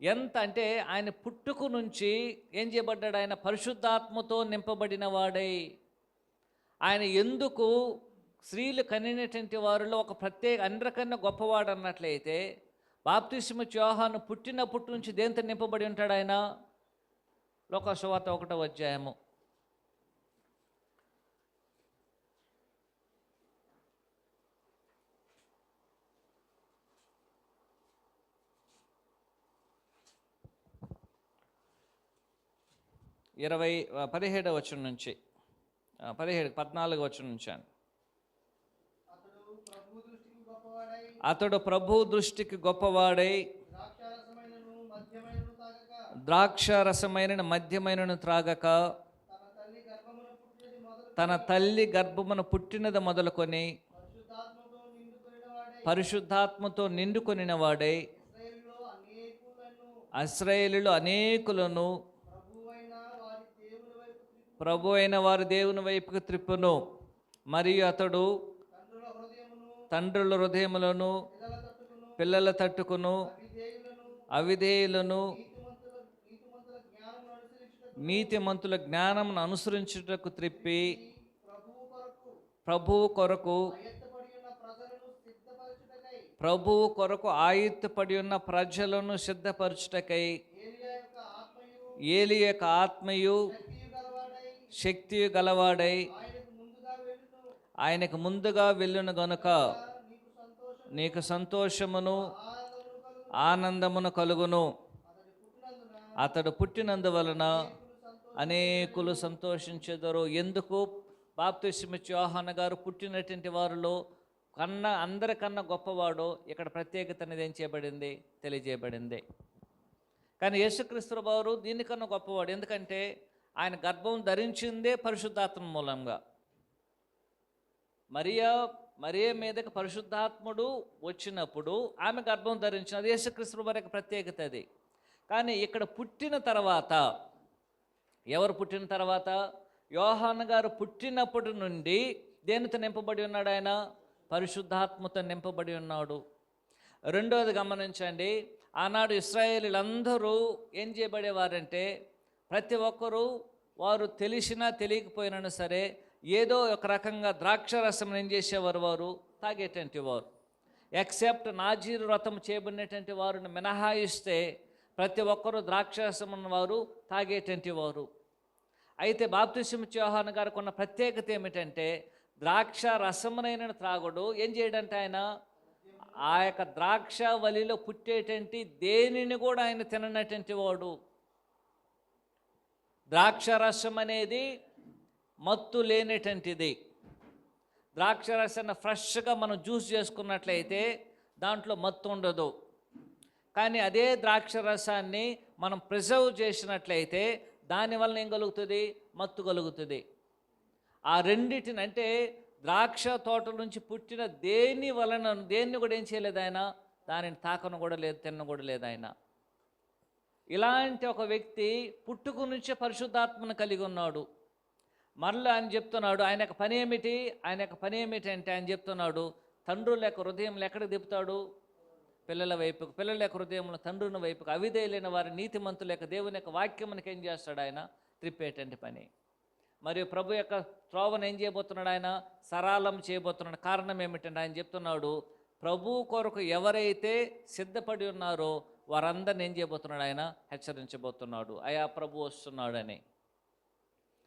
ఎంత అంటే ఆయన పుట్టుక నుంచి ఏం చేయబడ్డాడు? ఆయన పరిశుద్ధాత్మతో నింపబడిన వాడై, ఆయన ఎందుకు స్త్రీలు కనినటువంటి వారిలో ఒక ప్రత్యేక అందరికన్నా గొప్పవాడు అన్నట్లయితే, బాప్తిస్మము యోహాను పుట్టినప్పటి నుంచి దేంతో నింపబడి ఉంటాడు ఆయన? లోకా సువార్త 1వ అధ్యాయము 17వ వచనం నుంచి 14వ వచనం నుంచి. అతడు ప్రభు దృష్టికి గొప్పవాడై ద్రాక్షారసమైన మద్యమైనను త్రాగక, తన తల్లి గర్భమున పుట్టినది మొదలుకొని పరిశుద్ధాత్మతో నిండుకొనిన వాడై ఇశ్రాయేలులో అనేకులను ప్రభు అయిన వారి దేవుని వైపుకు త్రిప్పును. మరియు అతడు తండ్రుల హృదయములను పిల్లల తట్టుకును అవిధేయులను నీతిమంతుల జ్ఞానమును అనుసరించుటకు త్రిప్పి, ప్రభువు కొరకు ఆయుత్తపడి ఉన్న ప్రజలను సిద్ధపరచుటకై ఏలి యొక్క ఆత్మయు శక్తియు గలవాడై ఆయనకు ముందుగా వెళ్ళును గనుక నీకు సంతోషమును ఆనందమును కలుగును. అతడు పుట్టినందువలన అనేకులు సంతోషించెదరు. ఎందుకు? బాప్తిస్మము యోహాను గారు పుట్టినటువంటి వారిలో అందరికన్నా గొప్పవాడు. ఇక్కడ ప్రత్యేకత అనేది ఏం చేయబడింది? తెలియజేయబడింది. కానీ యేసుక్రీస్తు వారు దీనికన్నా గొప్పవాడు. ఎందుకంటే ఆయన గర్భం ధరించిందే పరిశుద్ధాత్మ మూలంగా. మరియ మీదకి పరిశుద్ధాత్ముడు వచ్చినప్పుడు ఆమె గర్భం ధరించినది. యేసుక్రీస్తు వారి యొక్క ప్రత్యేకత అది. కానీ ఇక్కడ పుట్టిన తర్వాత, ఎవరు పుట్టిన తర్వాత? యోహాను గారు పుట్టినప్పటి నుండి దేనితో నింపబడి ఉన్నాడు? ఆయన పరిశుద్ధాత్మతో నింపబడి ఉన్నాడు. రెండవది గమనించండి, ఆనాడు ఇశ్రాయేలీలందరూ ఏం చేయబడేవారంటే, ప్రతి ఒక్కరూ వారు తెలిసినా తెలియకపోయినా సరే ఏదో ఒక రకంగా ద్రాక్షరసం ఏం చేసేవారు? వారు తాగేటువంటి వారు. ఎక్సెప్ట్ నాజీరు వ్రతం చేయబడినటువంటి వారిని మినహాయిస్తే ప్రతి ఒక్కరూ ద్రాక్షరసం వారు తాగేటువంటి వారు. అయితే బాప్తిస్మము యోహాను గారికి ఉన్న ప్రత్యేకత ఏమిటంటే, ద్రాక్ష రసమునైన త్రాగుడు. ఏం చేయడంటే ఆయన ఆ యొక్క ద్రాక్ష వలిలో పుట్టేటువంటి దేనిని కూడా ఆయన తిననటువంటి వాడు. ద్రాక్షరసం అనేది మత్తు లేనటువంటిది. ద్రాక్షరసాన్ని ఫ్రెష్గా మనం జ్యూస్ చేసుకున్నట్లయితే దాంట్లో మత్తు ఉండదు. కానీ అదే ద్రాక్షరసాన్ని మనం ప్రిజర్వ్ చేసినట్లయితే దానివల్ల ఏం కలుగుతుంది? మత్తు కలుగుతుంది. ఆ రెండిటిని, అంటే ద్రాక్ష తోట నుంచి పుట్టిన దేని కూడా ఏం చేయలేదు ఆయన, దానిని తాకను కూడా లేదు, తిన్న కూడా లేదు ఆయన. ఇలాంటి ఒక వ్యక్తి పుట్టుక నుంచే పరిశుద్ధాత్మను కలిగి ఉన్నాడు. మరలా ఆయన చెప్తున్నాడు, ఆయన యొక్క పని ఏమిటి? ఆయన యొక్క పని ఏమిటంటే ఆయన చెప్తున్నాడు, తండ్రుల యొక్క హృదయంలో ఎక్కడికి తిప్పుతాడు? పిల్లల వైపుకు. పిల్లల యొక్క హృదయంలో తండ్రుని వైపుకు. అవిధేయులైన వారి నీతిమంతుల యొక్క దేవుని యొక్క వాక్యమునికి ఏం చేస్తాడు? ఆయన త్రిప్పేటువంటి పని. మరియు ప్రభు యొక్క త్రోవను ఏం చేయబోతున్నాడు? ఆయన సరళం చేయబోతున్నాడు. కారణం ఏమిటంటే ఆయన చెప్తున్నాడు, ప్రభు కొరకు ఎవరైతే సిద్ధపడి ఉన్నారో వారందరిని ఏం చేయబోతున్నాడు? ఆయన హెచ్చరించబోతున్నాడు. అయా ప్రభు వస్తున్నాడు అని.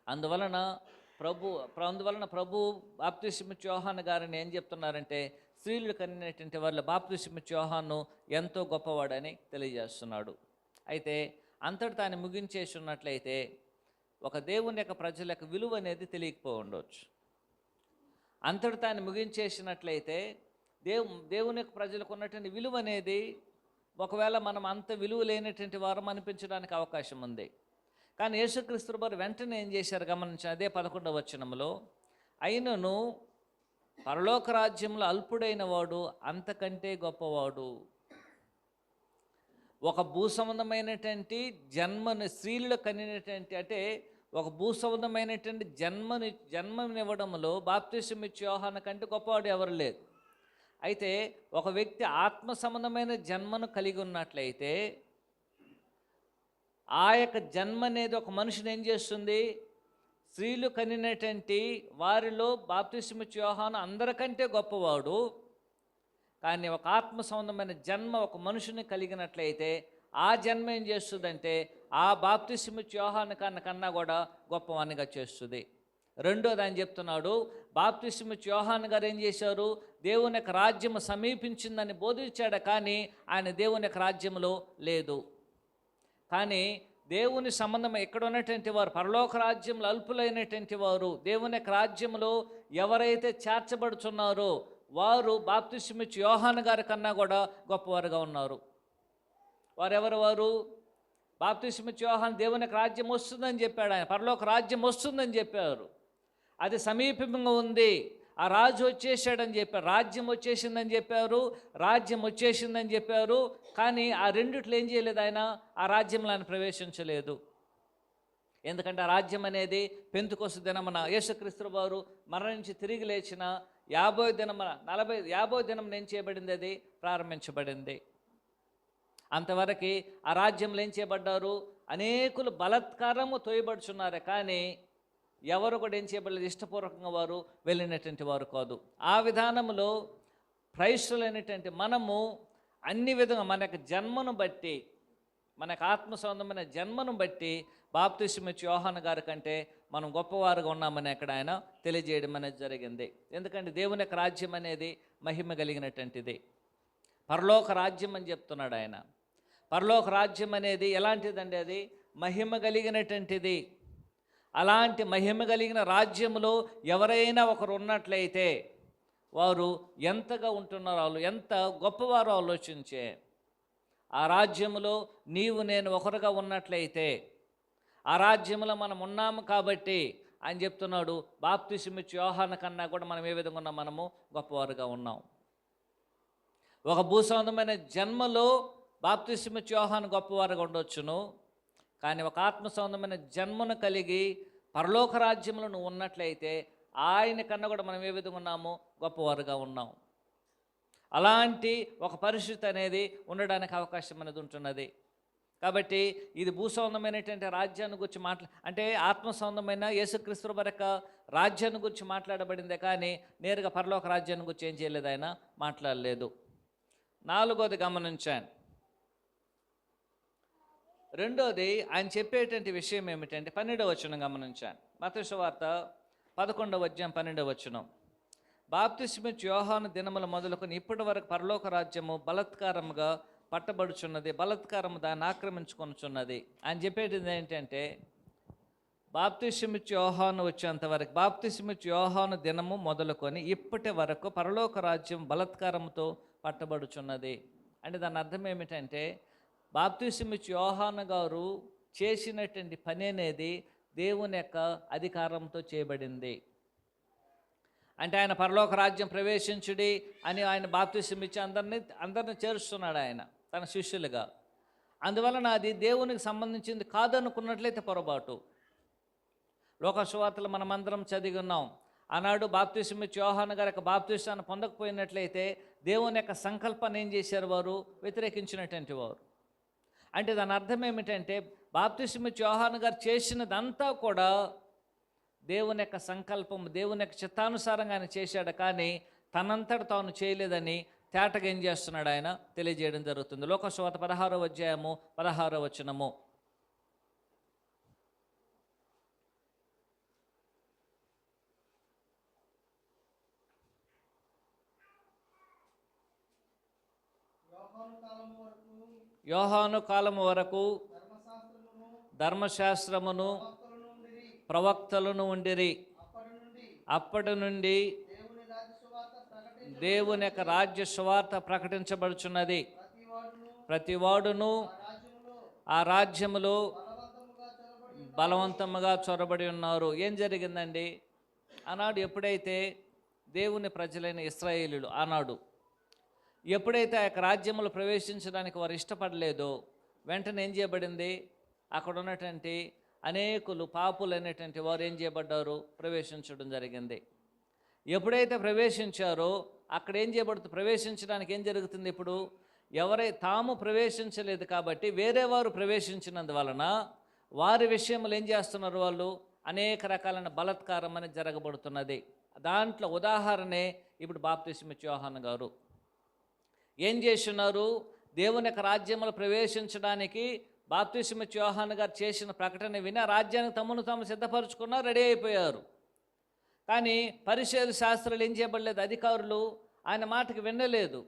అందువలన ప్రభు బాప్తిస్మము యోహాను గారిని ఏం చెప్తున్నారంటే, స్త్రీలు కనినటువంటి వాళ్ళ బాప్తిస్మము యోహాను ఎంతో గొప్పవాడని తెలియజేస్తున్నాడు. అయితే అంతటి తాను ముగించేసి ఉన్నట్లయితే ఒక దేవుని యొక్క ప్రజల యొక్క విలువ అనేది తెలియకపోయి ఉండవచ్చు. అంతటి తాను ముగించేసినట్లయితే దేవుని యొక్క ప్రజలకు ఉన్నటువంటి విలువ అనేది ఒకవేళ మనం అంత విలువ లేనటువంటి వారం అనిపించడానికి అవకాశం ఉంది. కానీ యేసుక్రీస్తు వారు వెంటనే ఏం చేశారు గమనించిన అదే 11వ వచనంలో, అయినను పరలోక రాజ్యంలో అల్పుడైన వాడు అంతకంటే గొప్పవాడు. ఒక భూసంబంధమైనటువంటి జన్మని స్త్రీలు కనినటువంటి, అంటే ఒక భూసంబంధమైనటువంటి జన్మనివ్వడంలో బాప్తిస్మము యోహాను కంటే గొప్పవాడు ఎవరు లేదు. అయితే ఒక వ్యక్తి ఆత్మ సంబంధమైన జన్మను కలిగి ఉన్నట్లయితే ఆ యొక్క జన్మ అనేది ఒక మనిషిని ఏం చేస్తుంది? స్త్రీలు కనినటువంటి వారిలో బాప్తిస్మిచ్చు యోహాను అందరికంటే గొప్పవాడు. కానీ ఒక ఆత్మ సంబంధమైన జన్మ ఒక మనుషుని కలిగినట్లయితే ఆ జన్మ ఏం చేస్తుందంటే ఆ బాప్తిస్మిచ్చు యోహాను కన్నా కూడా గొప్పవానిగా చేస్తుంది. రెండోది ఆయన చెప్తున్నాడు, బాప్తిస్మిచ్చు యోహాను గారు ఏం చేశారు? దేవుని యొక్క రాజ్యం సమీపించిందని బోధించాడు, కానీ ఆయన దేవుని యొక్క రాజ్యంలో లేదు. కానీ దేవుని సంబంధం ఇక్కడ ఉన్నటువంటి వారు, పరలోక రాజ్యంలో అల్పులైనటువంటి వారు, దేవుని యొక్క రాజ్యంలో ఎవరైతే చేర్చబడుచున్నారో వారు బాప్తిస్మిచ్చు యోహాను గారి కన్నా కూడా గొప్పవారుగా ఉన్నారు. వారు బాప్తిస్మిచ్చు యోహాను దేవుని యొక్క రాజ్యం వస్తుందని చెప్పాడు. ఆయన పరలోక రాజ్యం వస్తుందని చెప్పారు. అది సమీపంగా ఉంది, ఆ రాజు వచ్చేసాడని చెప్పారు. రాజ్యం వచ్చేసిందని చెప్పారు, రాజ్యం వచ్చేసిందని చెప్పారు. కానీ ఆ రెండిట్లో ఏం చేయలేదు ఆయన? ఆ రాజ్యంలో ఆయన ప్రవేశించలేదు. ఎందుకంటే ఆ రాజ్యం అనేది పెంతుకొస్తు దినమున యేసుక్రీస్తు వారు మరణించి తిరిగి లేచిన 50 దినం ఏం చేయబడింది? అది ప్రారంభించబడింది. అంతవరకు ఆ రాజ్యంలో ఏం చేయబడ్డారు? అనేకులు బలత్కారము తోయబడుచున్నారు, కానీ ఎవరు కూడా ఏం చేయబడలేదు, ఇష్టపూర్వకంగా వారు వెళ్ళినటువంటి వారు కాదు. ఆ విధానంలో క్రైస్తవులైనటువంటి మనము అన్ని విధంగా మన యొక్క జన్మను బట్టి, మన యొక్క ఆత్మ సంబంధమైన జన్మను బట్టి బాప్తిస్మిచ్చు యోహాను గారి కంటే మనం గొప్పవారుగా ఉన్నామని అక్కడ ఆయన తెలియజేయడం అనేది జరిగింది. ఎందుకంటే దేవుని యొక్క రాజ్యం అనేది మహిమ కలిగినటువంటిది. పరలోక రాజ్యం అని చెప్తున్నాడు ఆయన. పరలోక రాజ్యం అనేది ఎలాంటిదండి? అది మహిమ కలిగినటువంటిది. అలాంటి మహిమ కలిగిన రాజ్యంలో ఎవరైనా ఒకరు ఉన్నట్లయితే వారు ఎంతగా ఉంటున్నారో, వాళ్ళు ఎంత గొప్పవారో ఆలోచించే. ఆ రాజ్యంలో నీవు నేను ఒకరుగా ఉన్నట్లయితే, ఆ రాజ్యంలో మనం ఉన్నాము కాబట్టి ఆయన చెప్తున్నాడు, బాప్తిస్మిచ్చు యోహాను కన్నా కూడా మనం ఏ విధంగా ఉన్నాం? మనము గొప్పవారుగా ఉన్నాం. ఒక భూసంబంధమైన జన్మలో బాప్తిస్మిచ్చు యోహాను గొప్పవారుగా ఉండొచ్చును, కానీ ఒక ఆత్మ సంబంధమైన జన్మను కలిగి పరలోక రాజ్యంలో నువ్వు ఉన్నట్లయితే ఆయన కన్నా కూడా మనం ఏ విధంగా ఉన్నాము? గొప్పవారుగా ఉన్నాం. అలాంటి ఒక పరిస్థితి అనేది ఉండడానికి అవకాశం అనేది ఉంటున్నది. కాబట్టి ఇది భూసంబంధమైనటువంటి రాజ్యాన్ని గురించి అంటే ఆత్మ సంబంధమైన యేసుక్రీస్తు వారి యొక్క రాజ్యాన్ని గురించి మాట్లాడబడిందే, కానీ నేరుగా పరలోక రాజ్యాన్ని గురించి ఏం చేయలేదు, ఆయన మాట్లాడలేదు. నాలుగోది గమనించాను. రెండోది ఆయన చెప్పేటువంటి విషయం ఏమిటంటే 12వ వచనం గమనించాను. మత్తయి సువార్త 11వ అధ్యాయం 12వ వచనం. బాప్తిస్మిచ్చు యోహాను దినముల మొదలుకొని ఇప్పటి వరకు పరలోక రాజ్యము బలత్కారముగా పట్టబడుచున్నది, బలత్కారము దాన్ని ఆక్రమించుకొనుచున్నది. ఆయన చెప్పేది ఏంటంటే బాప్తిస్మిచ్చు యోహాను వచ్చేంతవరకు, బాప్తిస్మిచ్చు యోహాను దినము మొదలుకొని ఇప్పటి వరకు పరలోక రాజ్యం బలత్కారముతో పట్టబడుచున్నది. అంటే దాని అర్థం ఏమిటంటే బాప్తిస్మిచ్చు యోహాను గారు చేసినటువంటి పని అనేది దేవుని యొక్క అధికారంతో చేయబడింది. అంటే ఆయన పరలోక రాజ్యం ప్రవేశించుడి అని ఆయన బాప్తిస్మిచ్చి అందరిని చేరుస్తున్నాడు ఆయన తన శిష్యులుగా. అందువలన అది దేవునికి సంబంధించింది కాదనుకున్నట్లయితే పొరపాటు. లోక సువార్తలు మనమందరం చదివి ఉన్నాం. ఆనాడు బాప్తిస్మిచ్చు యోహాను గారి యొక్క బాప్తిస్మాన్ని పొందకపోయినట్లయితే దేవుని యొక్క సంకల్పాన్ని ఏం చేశారు? వారు వ్యతిరేకించినటువంటి వారు. అంటే దాని అర్థం ఏమిటంటే బాప్తిస్మిచ్చు యోహాను గారు చేసినదంతా కూడా దేవుని యొక్క సంకల్పం, దేవుని యొక్క చిత్తానుసారంగా ఆయన చేశాడు, కానీ తనంతట తాను చేయలేదని తేటగా ఏం చేస్తున్నాడు? ఆయన తెలియజేయడం జరుగుతుంది. లోక సువార్త 16వ అధ్యాయము 16వ వచనము. యోహాను కాలము వరకు ధర్మశాస్త్రమును ప్రవక్తలను ఉండిరి. అప్పటి నుండి దేవుని యొక్క రాజ్య సువార్త ప్రకటించబడుచున్నది. ప్రతివాడును ఆ రాజ్యములో బలవంతముగా చొరబడి ఉన్నారు. ఏం జరిగిందండి? ఆనాడు ఎప్పుడైతే దేవుని ప్రజలైన ఇశ్రాయేలీయులు ఆనాడు ఎప్పుడైతే ఆ యొక్క రాజ్యములు ప్రవేశించడానికి వారు ఇష్టపడలేదో వెంటనే ఏం చేయబడింది? అక్కడ ఉన్నటువంటి అనేకులు పాపులు అనేటువంటి వారు ఏం చేయబడ్డారు? ప్రవేశించడం జరిగింది. ఎప్పుడైతే ప్రవేశించారో అక్కడ ఏం చేయబడుతుంది, ప్రవేశించడానికి ఏం జరుగుతుంది? ఇప్పుడు తాము ప్రవేశించలేదు కాబట్టి వేరే వారు ప్రవేశించినందువలన వారి విషయంలో ఏం చేస్తున్నారు? వాళ్ళు అనేక రకాలైన బలత్కారం అనేది జరగబడుతున్నది. దాంట్లో ఉదాహరణే ఇప్పుడు బాప్తిస్మిచ్చే యోహాను గారు ఏం చేస్తున్నారు? దేవుని యొక్క రాజ్యంలో ప్రవేశించడానికి బాప్తిస్మిచ్చే యోహాను గారు చేసిన ప్రకటన విని ఆ రాజ్యానికి తమను తాము సిద్ధపరచుకున్నారు, రెడీ అయిపోయారు. కానీ పరిశీలన శాస్త్రాలు ఏం చేయబడలేదు, అధికారులు ఆయన మాటకి వినలేదు.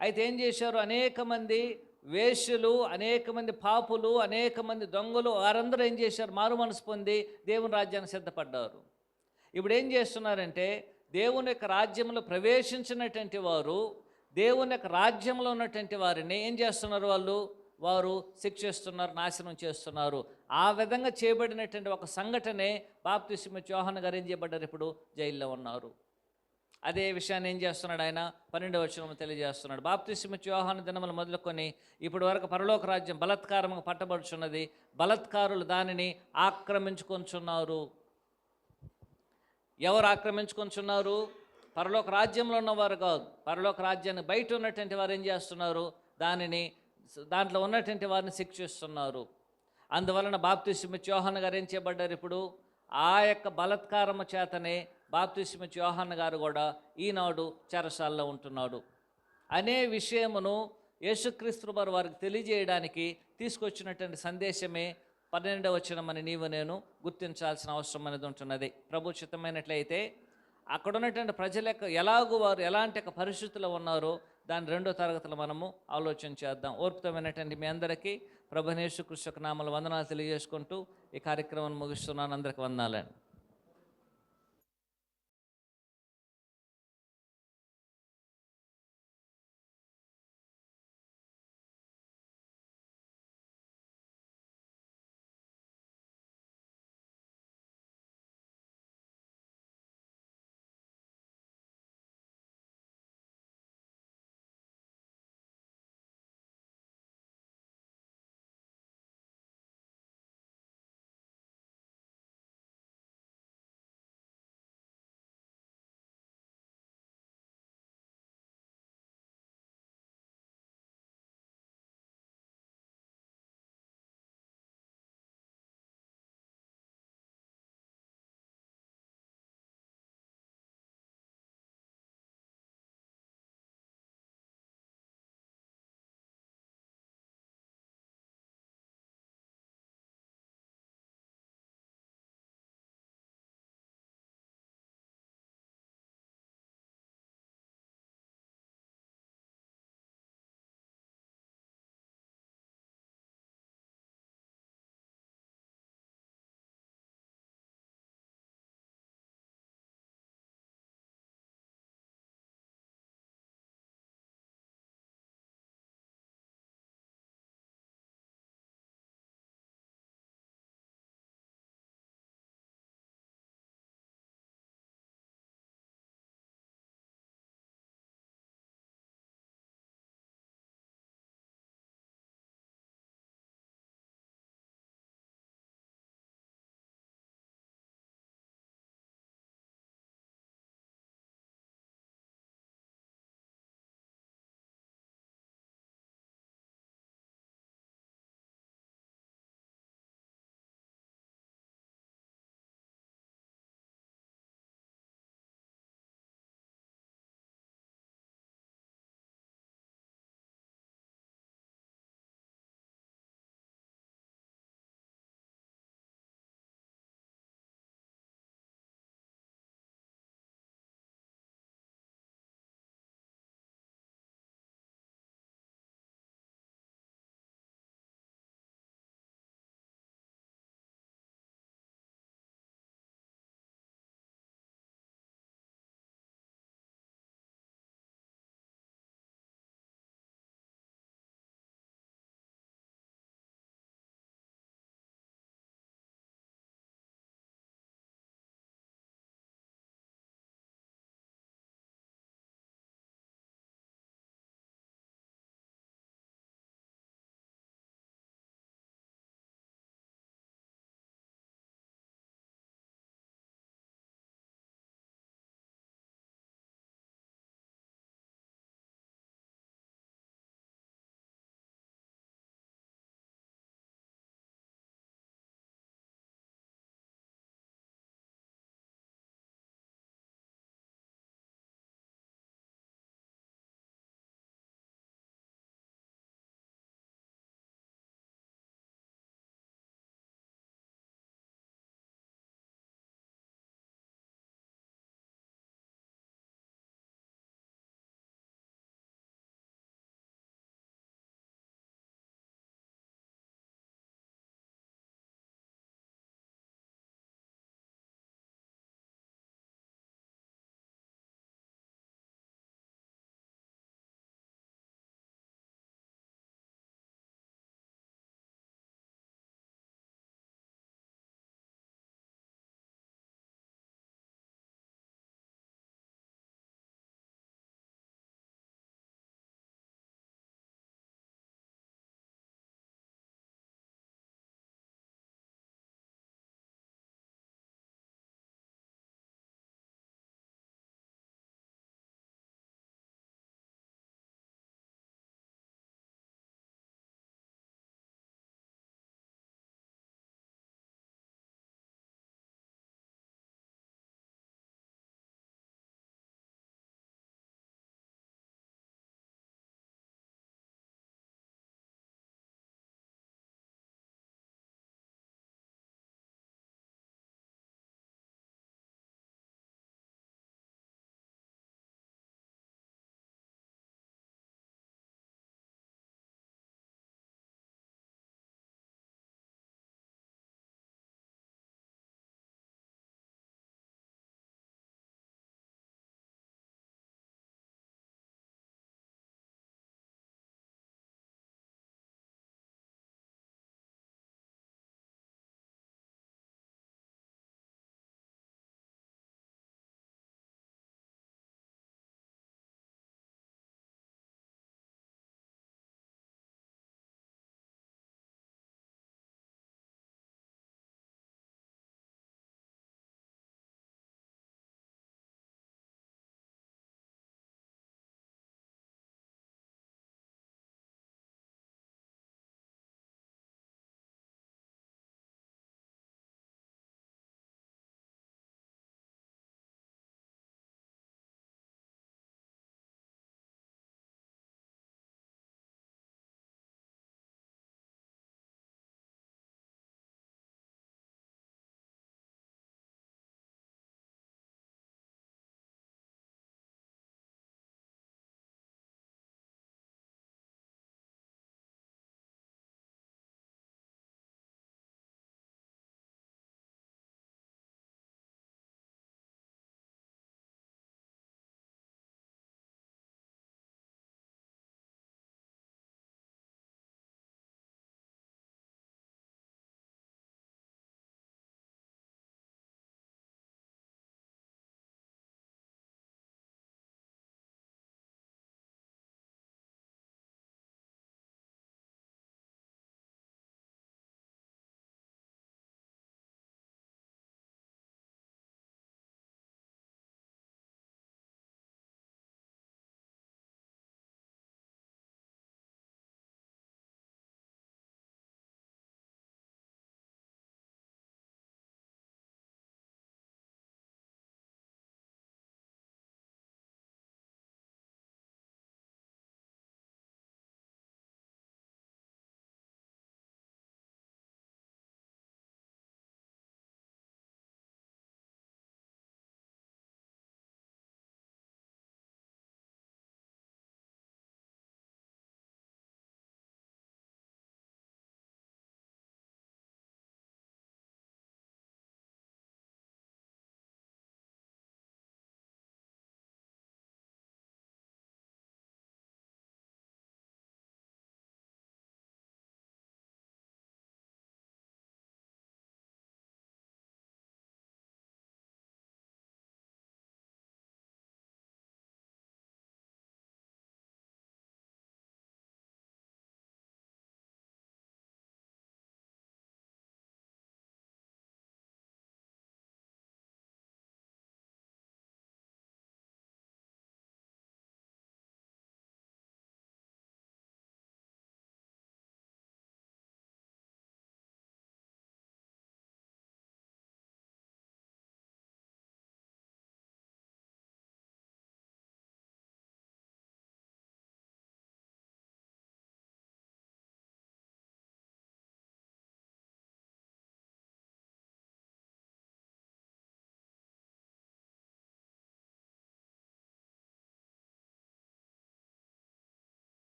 అయితే ఏం చేశారు? అనేక మంది వేశ్యలు, అనేక మంది పాపులు, అనేక మంది దొంగలు, వారందరూ ఏం చేశారు? మారు మనసు పొంది దేవుని రాజ్యానికి సిద్ధపడ్డారు. ఇప్పుడు ఏం చేస్తున్నారంటే దేవుని యొక్క రాజ్యంలో ప్రవేశించినటువంటి వారు, దేవుని యొక్క రాజ్యంలో ఉన్నటువంటి వారిని ఏం చేస్తున్నారు? వారు శిక్షిస్తున్నారు, నాశనం చేస్తున్నారు. ఆ విధంగా చేయబడినటువంటి ఒక సంఘటనే బాప్తిస్మిచ్చే యోహాను గారు ఏం చేయబడ్డారు? ఇప్పుడు జైల్లో ఉన్నారు. అదే విషయాన్ని ఏం చేస్తున్నాడు ఆయన? 12వ వచనంలో తెలియజేస్తున్నాడు. బాప్తిస్మిచ్చే యోహాను దినములు మొదలుకొని ఇప్పటి వరకు పరలోక రాజ్యం బలత్కారముగా పట్టబడుచున్నది, బలత్కారులు దానిని ఆక్రమించుకొంచున్నారు. ఎవరు ఆక్రమించుకొంచున్నారు? పరలోక రాజ్యంలో ఉన్నవారు కాదు, పరలోక రాజ్యానికి బయట ఉన్నటువంటి వారు ఏం చేస్తున్నారు? దాంట్లో ఉన్నటువంటి వారిని శిక్షిస్తున్నారు. అందువలన బాప్తిస్మిచ్చే యోహాను గారు ఏం చేయబడ్డారు? ఇప్పుడు ఆ యొక్క బలత్కారము చేతనే బాప్తిస్మిచ్చే యోహాను గారు కూడా ఈనాడు చెరసాల్లో ఉంటున్నాడు అనే విషయమును యేసుక్రీస్తు వారికి తెలియజేయడానికి తీసుకొచ్చినటువంటి సందేశమే 12వ వచనమని నీవు నేను గుర్తించాల్సిన అవసరం అనేది ఉంటున్నది. ప్రభు చిత్తమైనట్లయితే అక్కడ ఉన్నటువంటి ప్రజల యొక్క వారు ఎలాంటి పరిస్థితుల్లో ఉన్నారో దాని 2వ తరగతిలో మనము ఆలోచన చేద్దాం. ఓర్పుతో విన్నటువంటి మీ అందరికీ ప్రభువైన యేసుక్రీస్తు నామములో వందనాలు తెలియజేసుకుంటూ ఈ కార్యక్రమాన్ని ముగిస్తున్నాను. అందరికీ వందనాలండి.